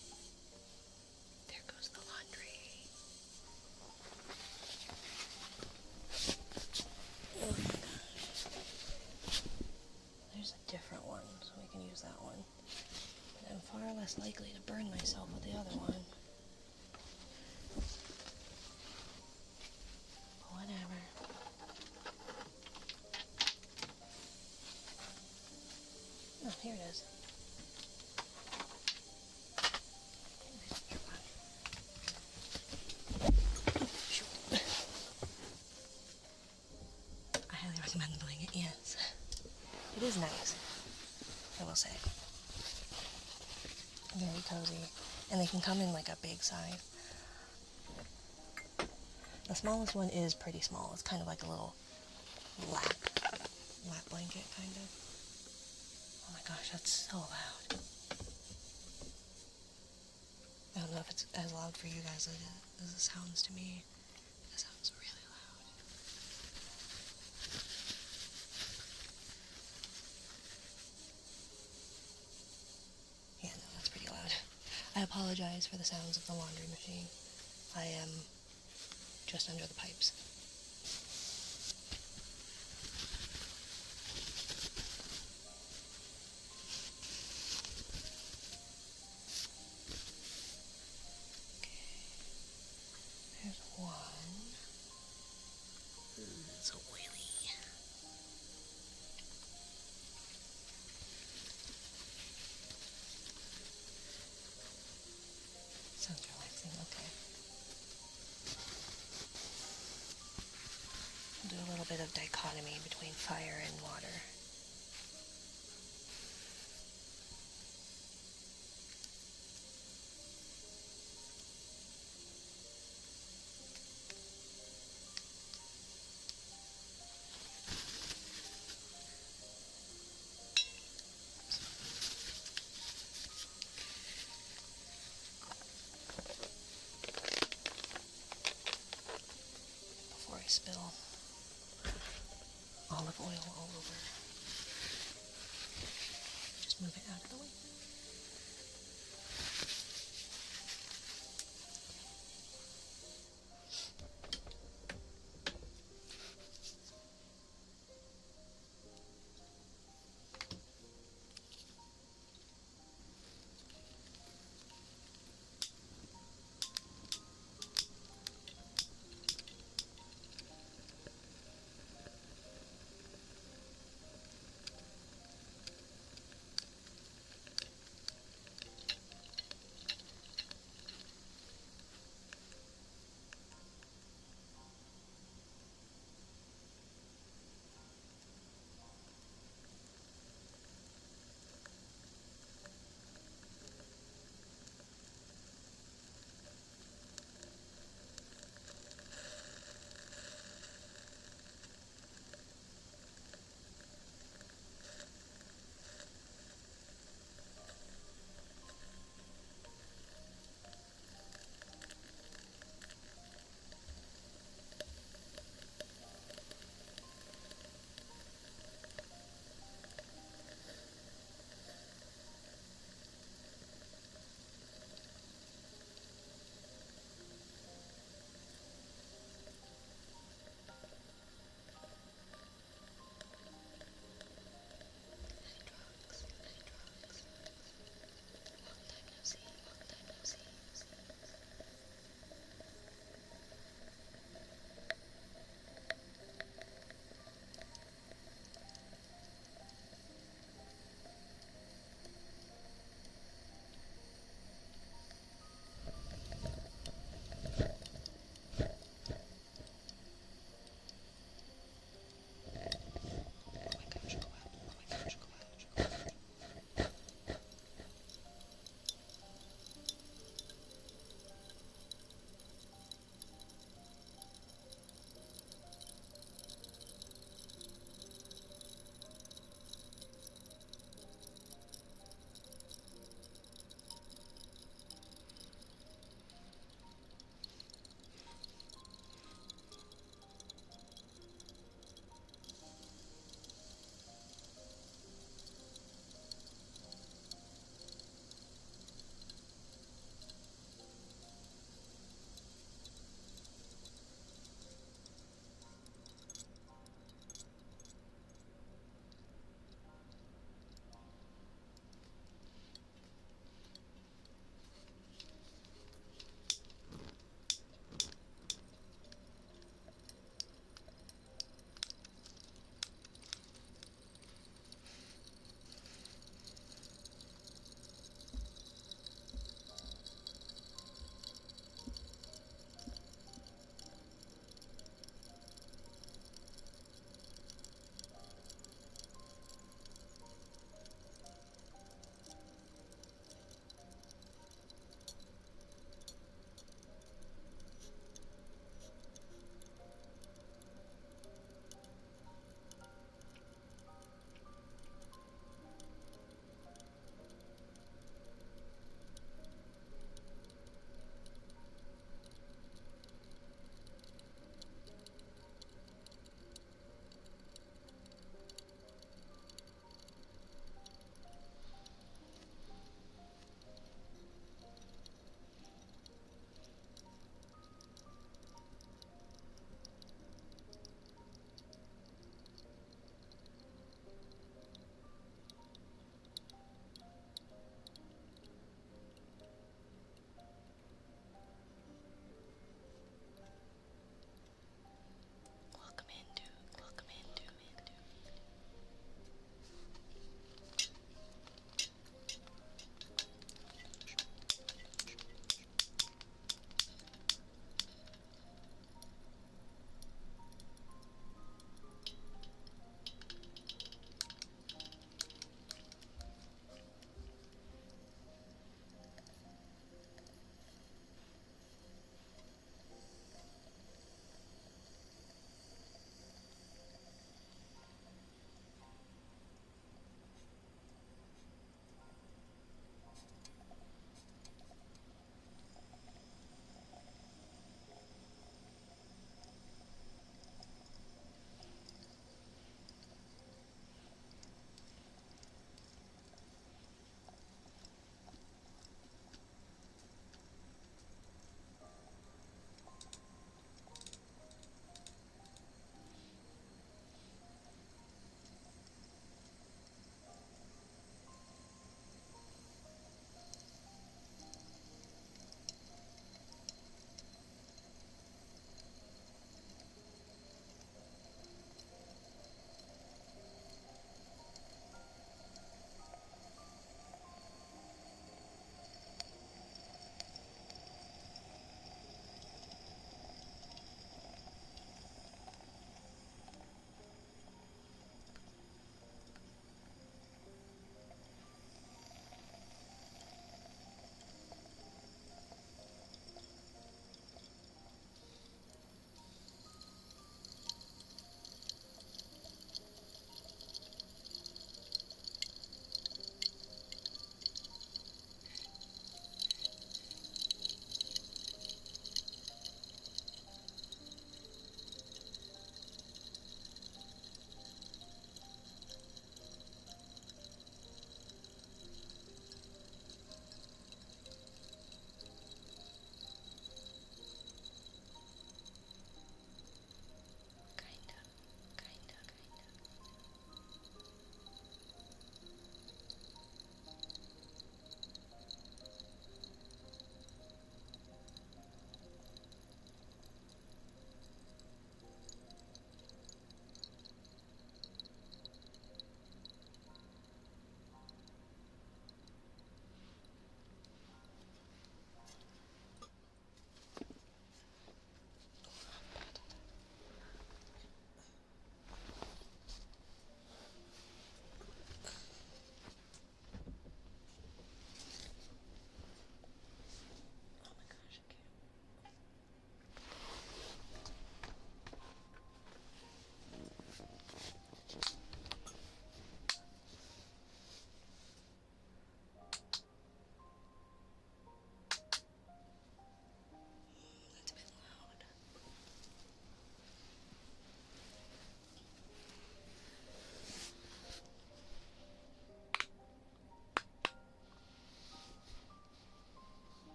S1: There goes the laundry. Oh my gosh. There's a different one, so we can use that one. But I'm far less likely to burn myself with the other one. But whatever. Oh, here it is. I highly recommend doing it, yes. It is nice, I will say. Very cozy. And they can come in like a big size. The smallest one is pretty small. It's kind of like a little lap blanket, kind of. Oh my gosh, that's so loud. I don't know if it's as loud for you guys as it sounds to me. It sounds really loud. Yeah, no, that's pretty loud. I apologize for the sounds of the laundry machine. I am just under the pipes. There's one. Ooh, it's so oily. Sounds relaxing, okay. I'll do a little bit of dichotomy between fire and water. Before I spill olive oil all over. Just move it out of the way.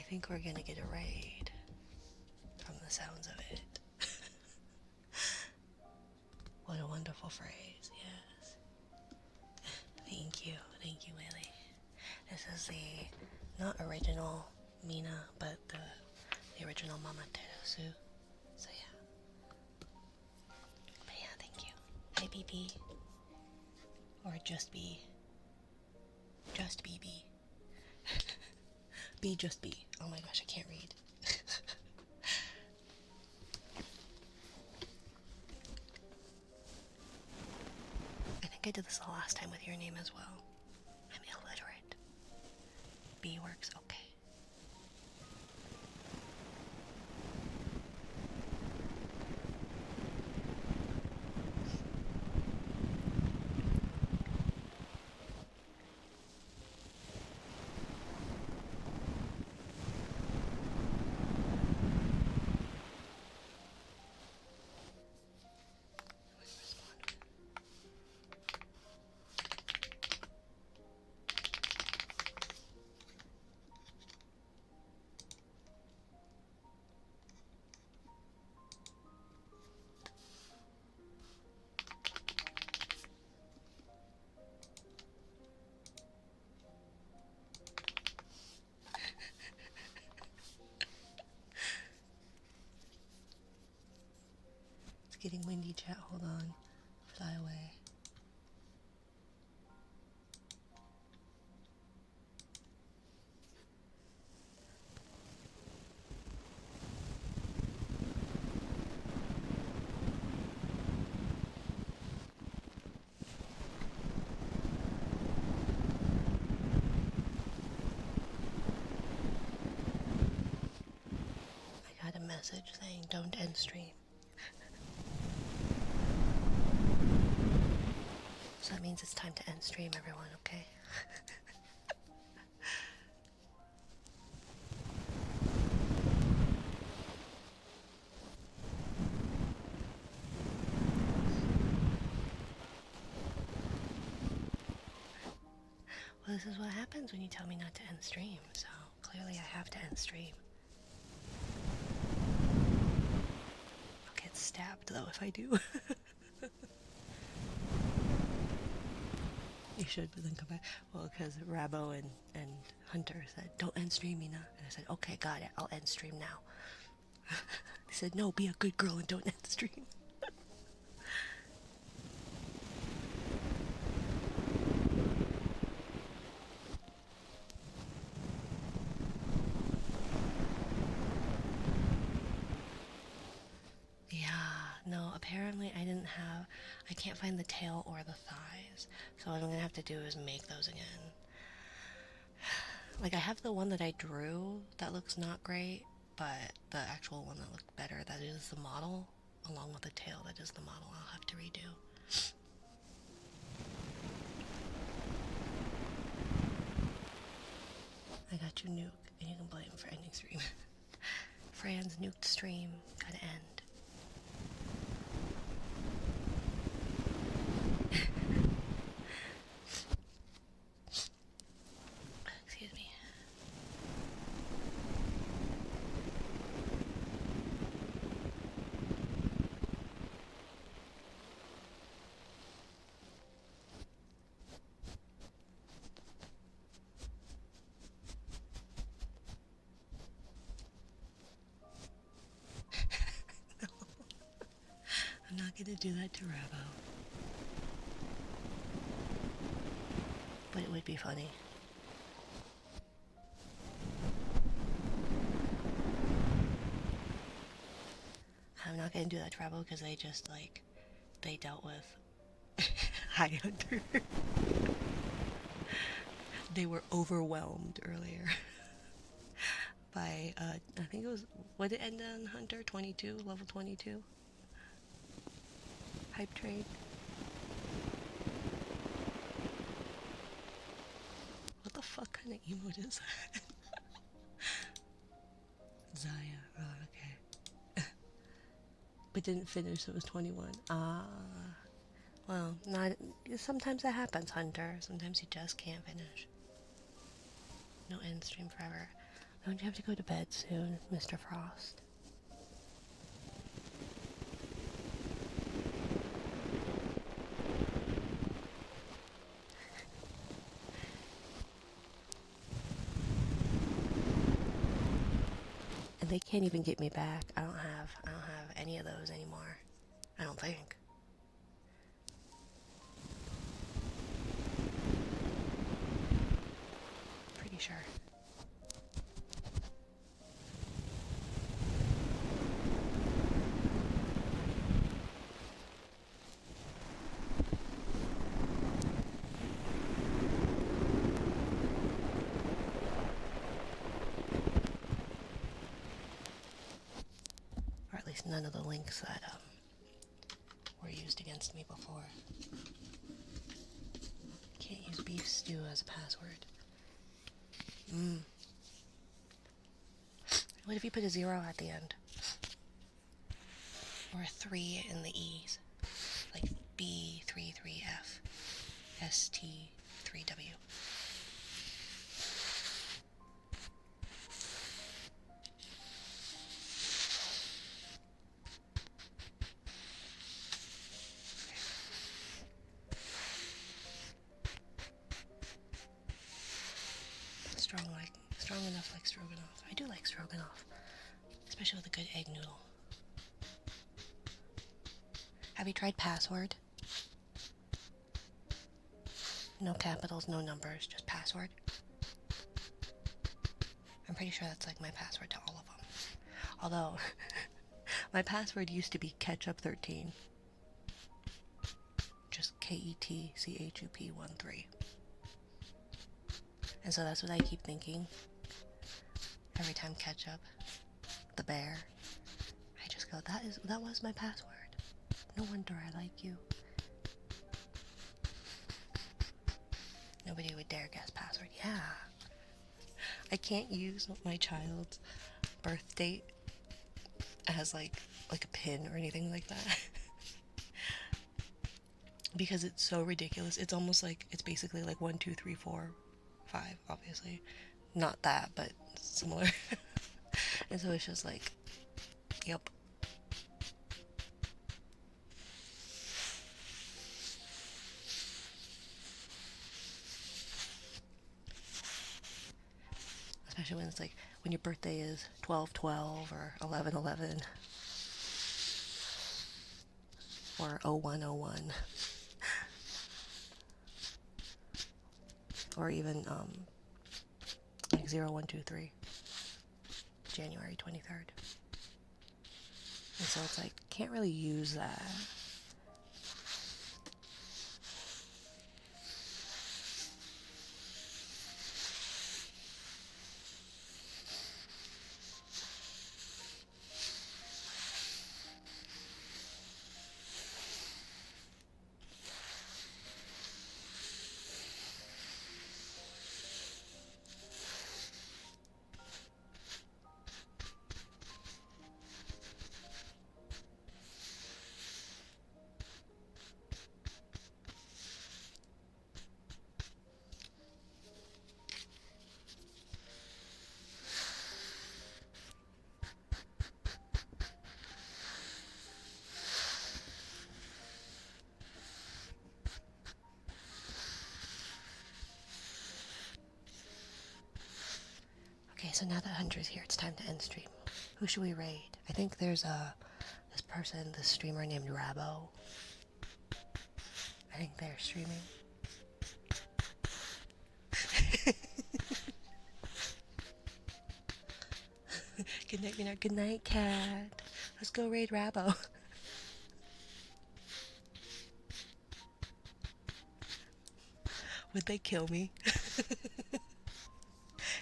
S1: think we're gonna get a raid from the sounds of it. What a wonderful phrase, yes. Thank you, Willie. This is the not original Mina, but the original Mama Terusu. So yeah. But yeah, thank you. Hi BB. Or just B. Just BB. B just B. Oh my gosh, I can't read. I think I did this the last time with your name as well. I'm illiterate. B works okay. It's getting windy, chat. Hold on. Fly away. I got a message saying don't end stream. So that means it's time to end stream, everyone, okay? Well, this is what happens when you tell me not to end stream, so clearly I have to end stream. I'll get stabbed, though, if I do. You should, but then come back. Well, because Rabo and Hunter said, don't end stream, Mina. And I said, okay, got it. I'll end stream now. They said, no, be a good girl and don't end stream. Yeah, no, apparently I can't find the tail or the thighs. So what I'm gonna have to do is make those again. Like, I have the one that I drew that looks not great, but the actual one that looked better, that is the model, along with the tail that is the model, I'll have to redo. I got you, Nuke, and you can blame for ending stream. Fran's nuked stream, gotta end. Excuse me. No. I'm not gonna do that to Rabo. But it would be funny. I'm not gonna do that to Rabo because they just, like, they dealt with Hi Hunter. They were overwhelmed earlier by, I think it was, what did it end on, Hunter? 22? Level 22? Hype trade? What the fuck kind of emote is that? Zaya. Oh, okay. But didn't finish, so it was 21. Ah. Well, not. Sometimes that happens, Hunter. Sometimes you just can't finish. No end stream forever. Don't you have to go to bed soon, Mr. Frost? And they can't even get me back. I don't have any of those anymore. I don't think. Pretty sure. Or at least none of the links that were used against me before. Can't use beef stew as a password. What if you put a 0 at the end? Or a 3 in the E's? Like B33F, ST3W. Strong enough like stroganoff. I do like stroganoff, especially with a good egg noodle. Have you tried password? No capitals, no numbers, just password. I'm pretty sure that's like my password to all of them. Although, my password used to be ketchup13. Just KETCHUP13. And so that's what I keep thinking. Every time ketchup, the bear, I just go, that was my password. No wonder I like you. Nobody would dare guess password. Yeah. I can't use my child's birth date as like a pin or anything like that. Because it's so ridiculous. It's almost like, it's basically like 1, 2, 3, 4, 5, obviously. Not that, but similar. And so it's just like, yep. Especially when it's like, when your birthday is 12/12 or 11/11 or 01/01 or even like 0123 January 23rd. And so it's like, can't really use that. Okay, so now that Hunter's here, it's time to end stream. Who should we raid? I think there's this person, this streamer named Rabo. I think they're streaming. Good night, Minard. Good night, cat. Let's go raid Rabo. Would they kill me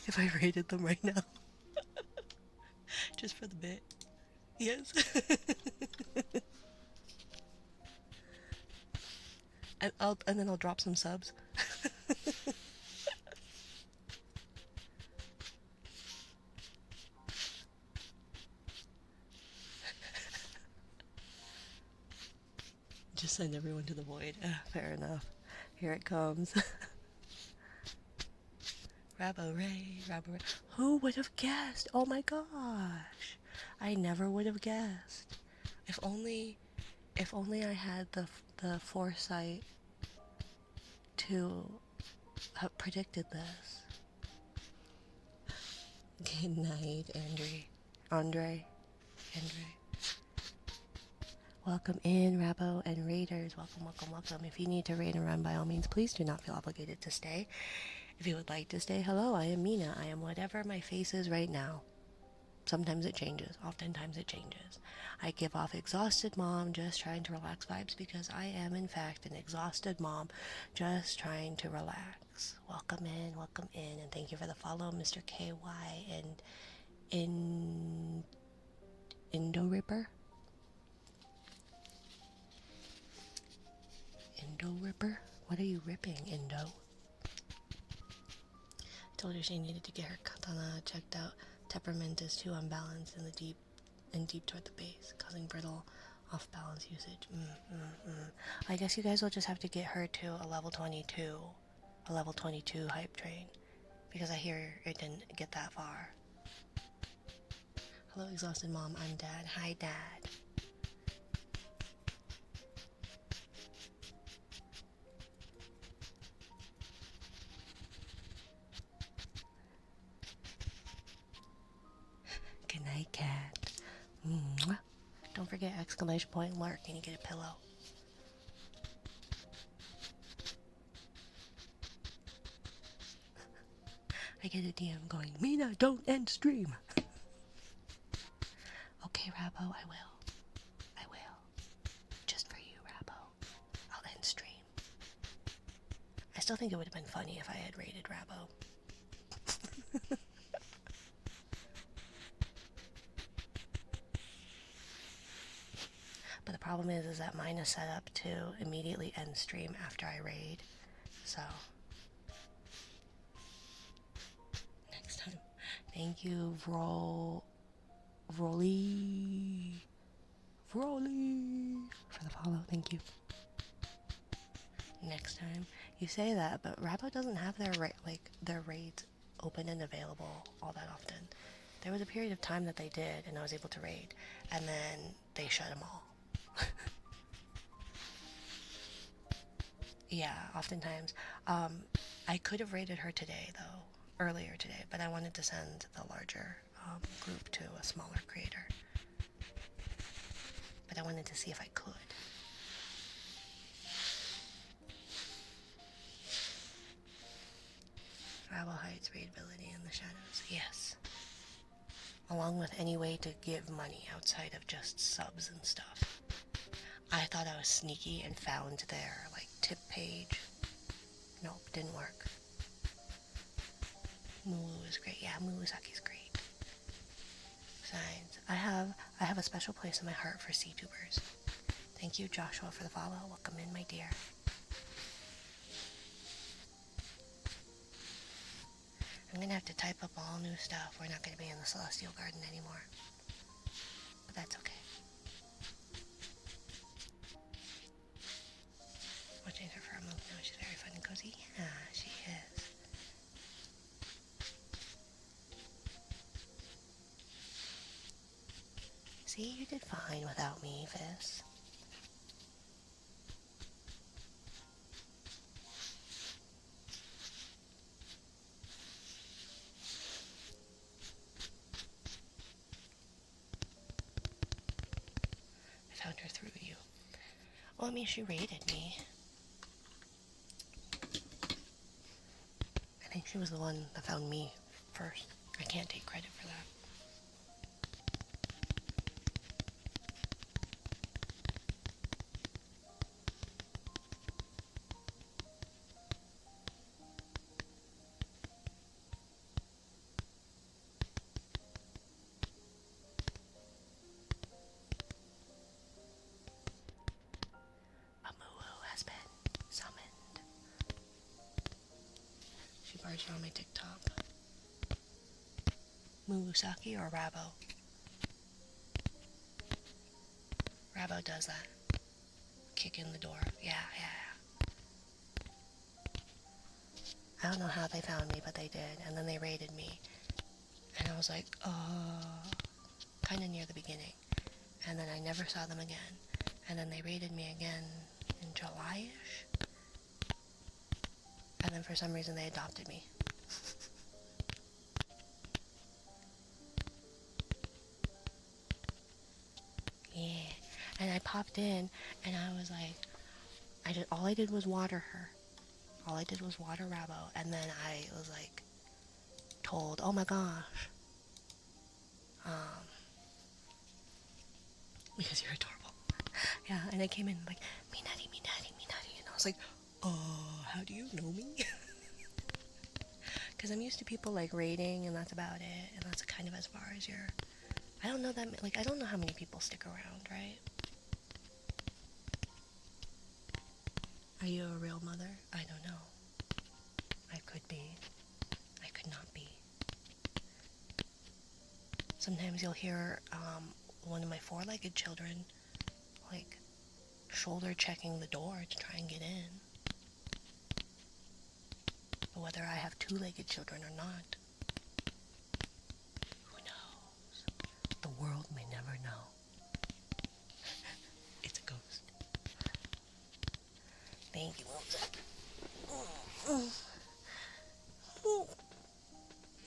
S1: if I raided them right now? Just for the bit. Yes. And then I'll drop some subs. Just send everyone to the void. Fair enough. Here it comes. Rabbo Ray, Rabbo Ray. Who would have guessed? Oh my gosh. I never would have guessed. If only I had the foresight to have predicted this. Good night, Andre. Welcome in, Rabbo and Raiders. Welcome. If you need to raid and run, by all means, please do not feel obligated to stay. If you would like to stay, hello, I am Mina. I am whatever my face is right now. Sometimes it changes. Oftentimes it changes. I give off exhausted mom just trying to relax vibes because I am, in fact, an exhausted mom just trying to relax. Welcome in, and thank you for the follow, Mr. KY and Indo Ripper. What are you ripping, Indo? Told her she needed to get her katana checked out. Temperament is too unbalanced in the deep toward the base, causing brittle, off-balance usage. I guess you guys will just have to get her to a level 22 hype train, because I hear it didn't get that far. Hello, exhausted mom. I'm Dad. Hi, Dad. Good night, cat. Mwah. Don't forget exclamation point lurk and you get a pillow. I get a DM going, Mina, don't end stream. Okay, Rabbo, I will. Just for you, Rabbo. I'll end stream. I still think it would have been funny if I had raided Rabbo. But the problem is that mine is set up to immediately end stream after I raid. So, next time. Thank you, Vroly, for the follow. Thank you. Next time. You say that, but Rabbo doesn't have their raids open and available all that often. There was a period of time that they did, and I was able to raid, and then they shut them all. Yeah, oftentimes. I could have raided her today, though, earlier today, but I wanted to send the larger group to a smaller creator. But I wanted to see if I could. Rabbo hides readability in the shadows. Yes. Along with any way to give money outside of just subs and stuff. I thought I was sneaky and found their, tip page. Nope, didn't work. Mulu is great. Yeah, Mulusaki's great. Signs. I have a special place in my heart for CTubers. Thank you, Joshua, for the follow. Welcome in, my dear. I'm gonna have to type up all new stuff. We're not gonna be in the Celestial Garden anymore. But that's okay. Watching her for a moment now. She's very fun and cozy. Ah, she is. See, you did fine without me, Fizz. I found her through you. Well, I mean, she raided me. I think she was the one that found me first. I can't take credit for that. On my TikTok. Mulusaki or Rabbo? Rabbo does that. Kick in the door. Yeah. I don't know how they found me, but they did. And then they raided me. And I was like, kind of near the beginning. And then I never saw them again. And then they raided me again in July-ish. And then for some reason they adopted me. Yeah. And I popped in and I was like, all I did was water her. All I did was water Rabo. And then I was like told, oh my gosh. Because you're adorable. Yeah, and I came in like, Minari, Minari, Minari. And I was like, how do you know me? Because I'm used to people like raiding and that's about it. And that's kind of as far as your... I don't know that, like, I don't know how many people stick around, right? Are you a real mother? I don't know. I could be. I could not be. Sometimes you'll hear one of my four-legged children, like, shoulder checking the door to try and get in. But whether I have two-legged children or not, who knows? The world may never know. It's a ghost. Thank you.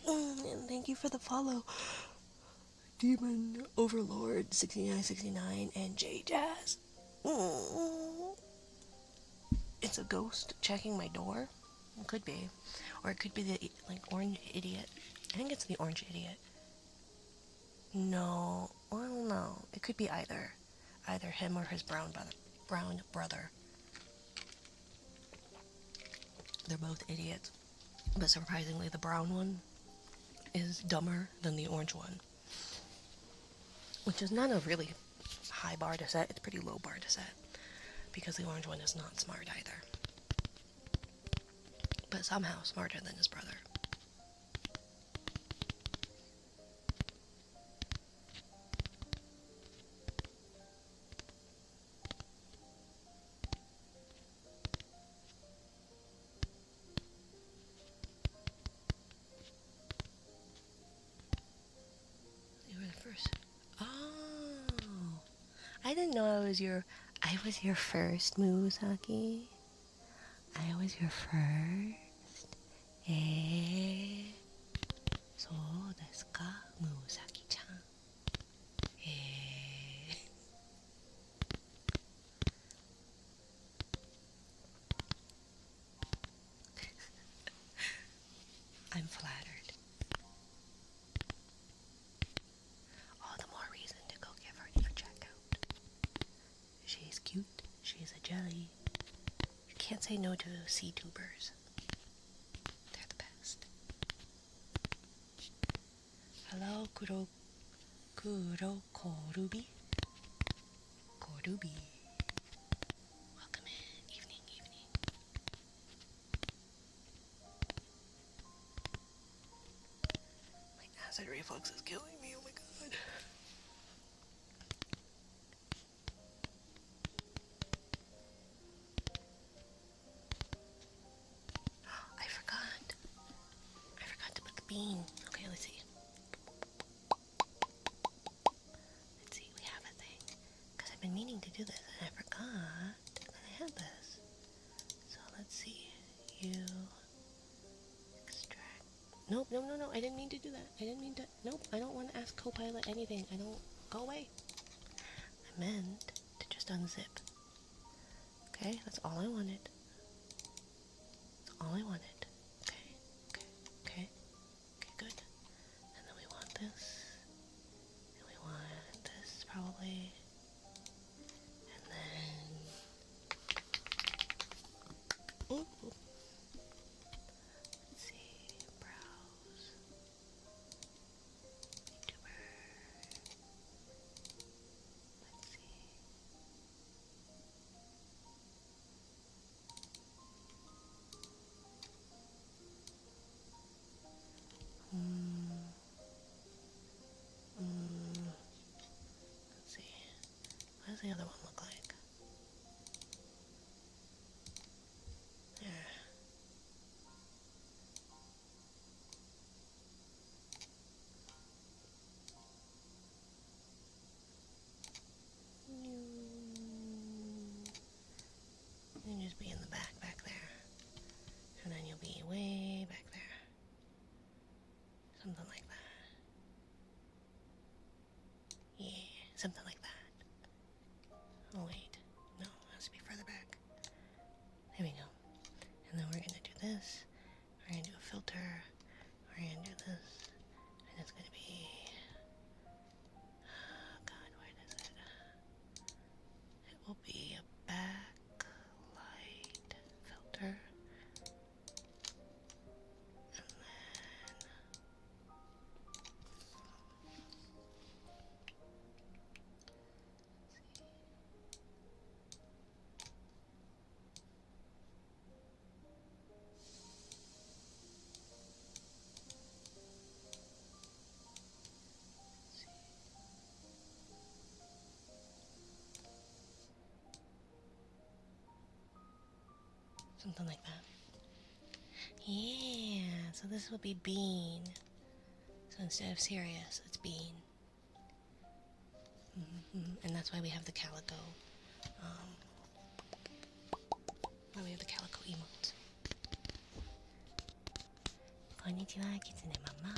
S1: And thank you for the follow. Demon Overlord 6969 and J Jazz. It's a ghost checking my door. It could be. Or it could be the like orange idiot. I think it's the orange idiot. No, I don't know. It could be either. Either him or his brown brother. They're both idiots. But surprisingly, the brown one is dumber than the orange one. Which is not a really high bar to set. It's a pretty low bar to set. Because the orange one is not smart either. But somehow smarter than his brother. You were the first. Oh. I didn't know I was your first, Musaki. I was your first. Eh. So desu ka, Musaki-chan? Eh. I'm flattered. All the more reason to go give her your checkout. She's cute. She's a jelly. You can't say no to C-tubers. They're the best. Hello, Kuro Korubi. Korubi. Welcome in. Evening. My acid reflux is killing me. Oh my god. I forgot to put the bean. Okay, let's see. We have a thing. Because I've been meaning to do this and I forgot that I had this. So let's see. You extract. Nope, no. I didn't mean to do that. Nope, I don't want to ask Copilot anything. Go away. I meant to just unzip. Okay, that's all I wanted. Okay, good. And then we want this. And we want this probably. And then... Ooh. Let's see. Browse. YouTuber. Let's see. Let's see. What does the other one look like? There. Something like that. Oh wait, no, it has to be further back. There we go. And then we're gonna do this. We're gonna do a filter. We're gonna do this. And it's gonna be... Oh god, where is it? It will be a backlight filter. Something like that. Yeah, so this will be bean. So instead of Sirius, it's bean. And that's why we have the calico. Why we have the calico emote. Konnichiwa, kitsune mama.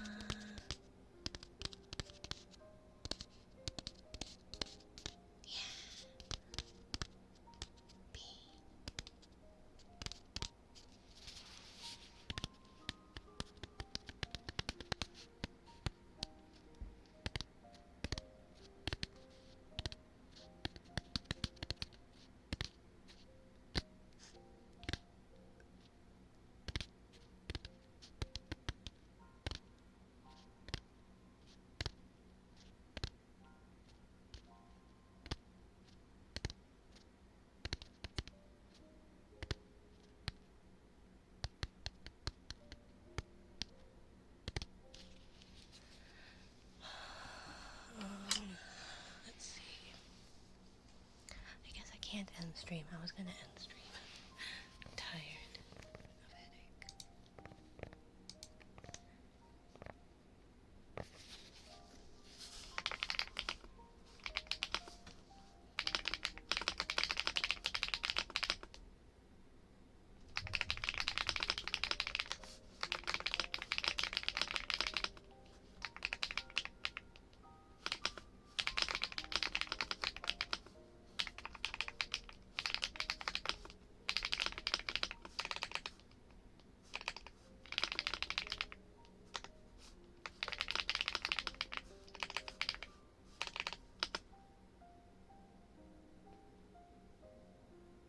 S1: Let's see. I guess I can't end stream. I was gonna end stream. I'm tired. Of headache.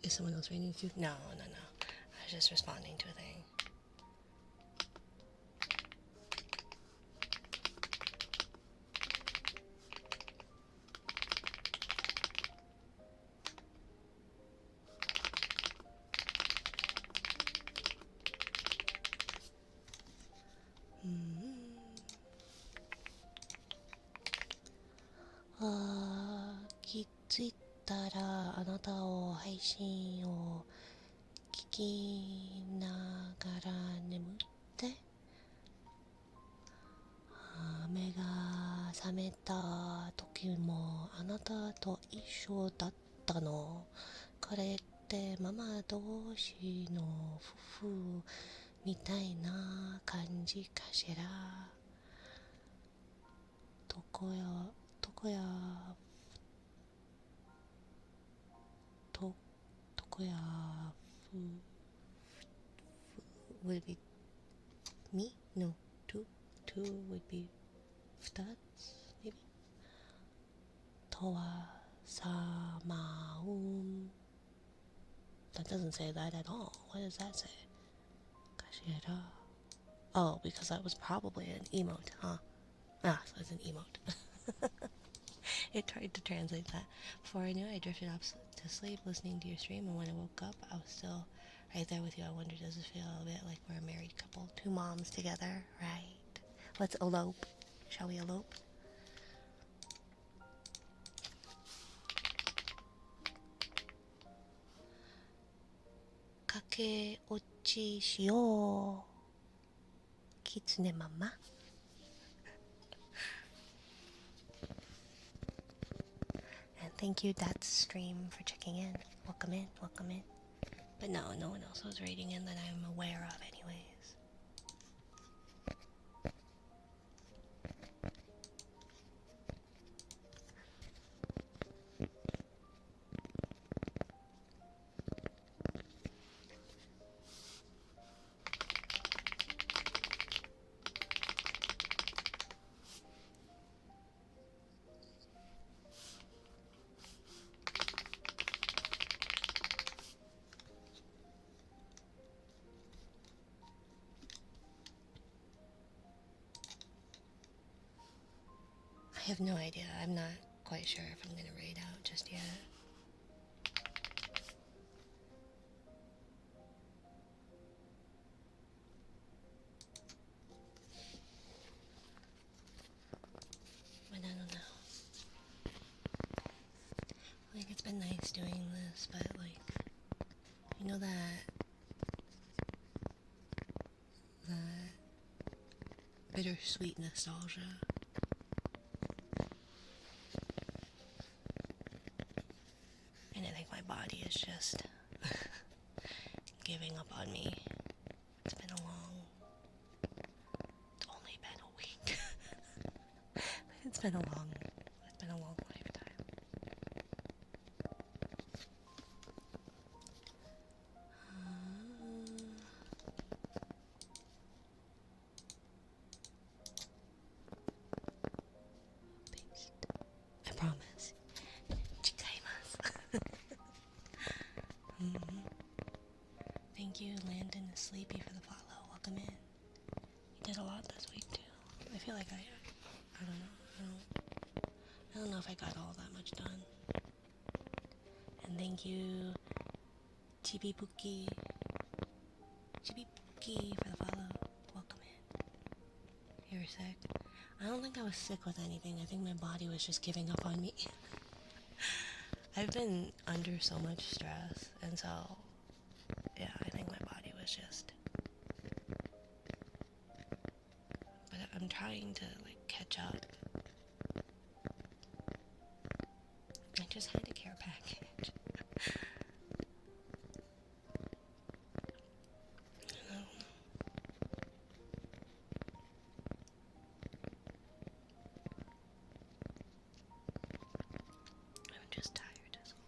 S1: Is someone else reading too? No. I was just responding to a thing.気づいたらあなたを配信を聞きながら眠って目が覚めた時もあなたと一緒だったの。これってママ同士の夫婦みたいな感じかしら。どこやwould it be me? No, two would be 2つ maybe. とはさまThat doesn't say that at all. What does that say? かしら. Oh, because that was probably an emote, huh? Ah, so it's an emote. It tried to translate that. Before I knew it, I drifted off to sleep listening to your stream, and when I woke up, I was still right there with you. I wonder, does it feel a bit like we're a married couple? Two moms together, right? Let's elope. Shall we elope? Kake ochi shio. Kitsune mama. And thank you, Dad's stream, for checking in. Welcome in. But no one else was rating in that I'm aware of anyways. have no idea. I'm not quite sure if I'm gonna raid out just yet. But I don't know. Like, it's been nice doing this, but like, you know that bittersweet nostalgia. And I think my body is just giving up on me. It's been a long... It's only been a week. It's been a long lifetime. Paste. I promise. Chikaimasu. Thank you, Landon is Sleepy, for the follow. Welcome in. You did a lot this week too. I feel like I don't know. I don't know if I got all that much done. And thank you, Chibibuki, for the follow. Welcome in. You were sick? I don't think I was sick with anything. I think my body was just giving up on me. I've been under so much stress, and so, yeah, I think my body was just... But I'm trying to, like, catch up. I just had a care package. I'm just tired as well.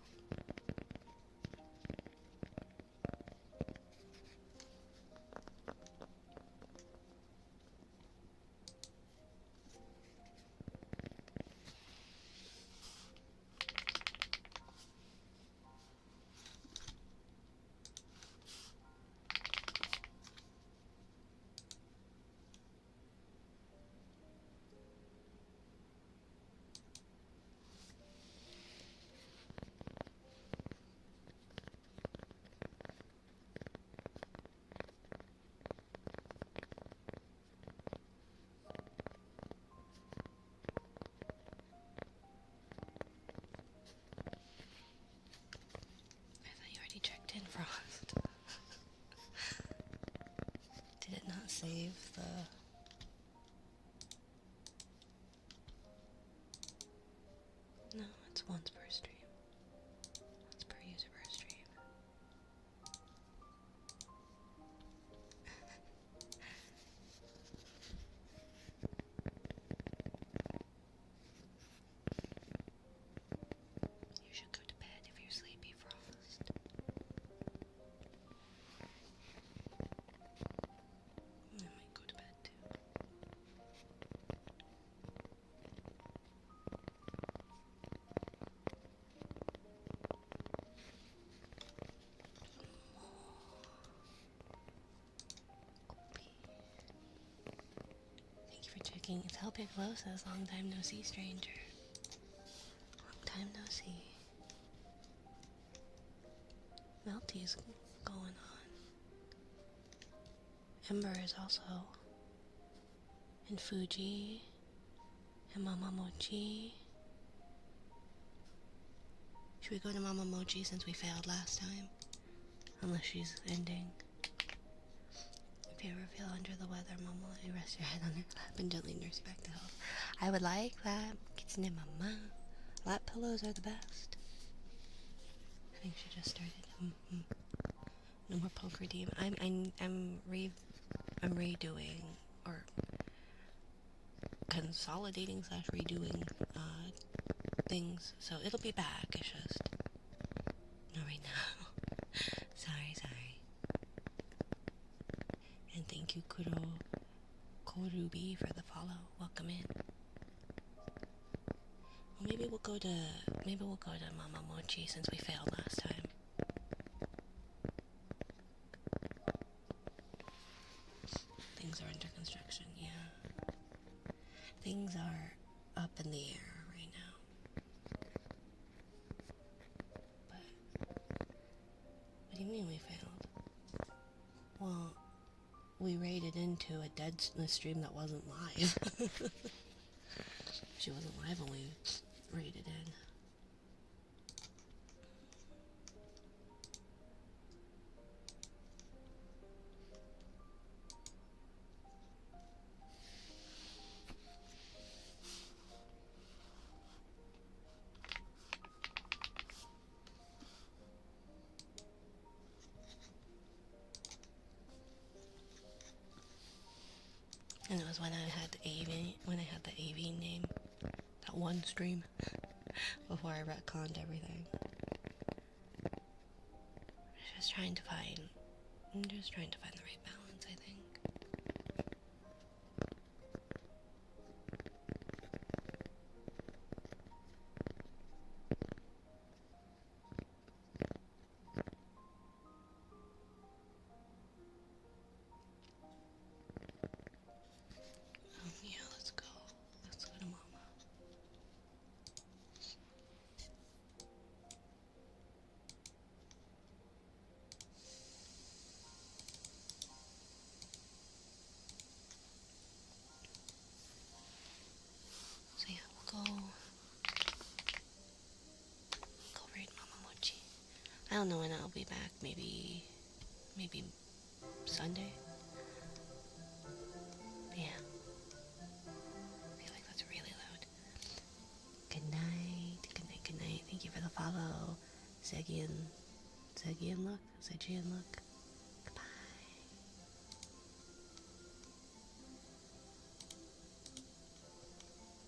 S1: I thought you already checked in, Frost. Did it not save the... No, it's once per stream. Once per user per stream. You should go to bed if you're sleepy, Frost. I might go to bed too. Thank you for checking. It's Help It Glow says, long time no see, stranger. Long time no see. Melty's going on. Ember is also. And Fuji. And Mama Mochi. Should we go to Mama Mochi since we failed last time? Unless she's ending. If you ever feel under the weather, Mama will let you rest your head on her lap and gently nurse you back to health. I would like that. Kitsune Mama. Lap pillows are the best. I think she just started. No more poker team. I'm redoing or consolidating / redoing things, so it'll be back. It's just not right now. sorry. And thank you, Korubi, for the follow. Welcome in. Well, maybe we'll go to Mama Mochi since we failed last time. Things are under construction, yeah. Things are up in the air right now. But what do you mean we failed? Well, we raided into a dead stream that wasn't live. She wasn't live when we raided in. And it was when I had the AV name, that one stream, before I retconned everything. I'm just trying to find the right balance, I think. Yeah, let's go. Let's go to Mama. So yeah, we'll go raid Mama Mochi. I don't know when I'll be back. Maybe Sunday. But yeah. I feel like that's really loud. Good night. Good night. Good night. Thank you for the follow, Zegian Look.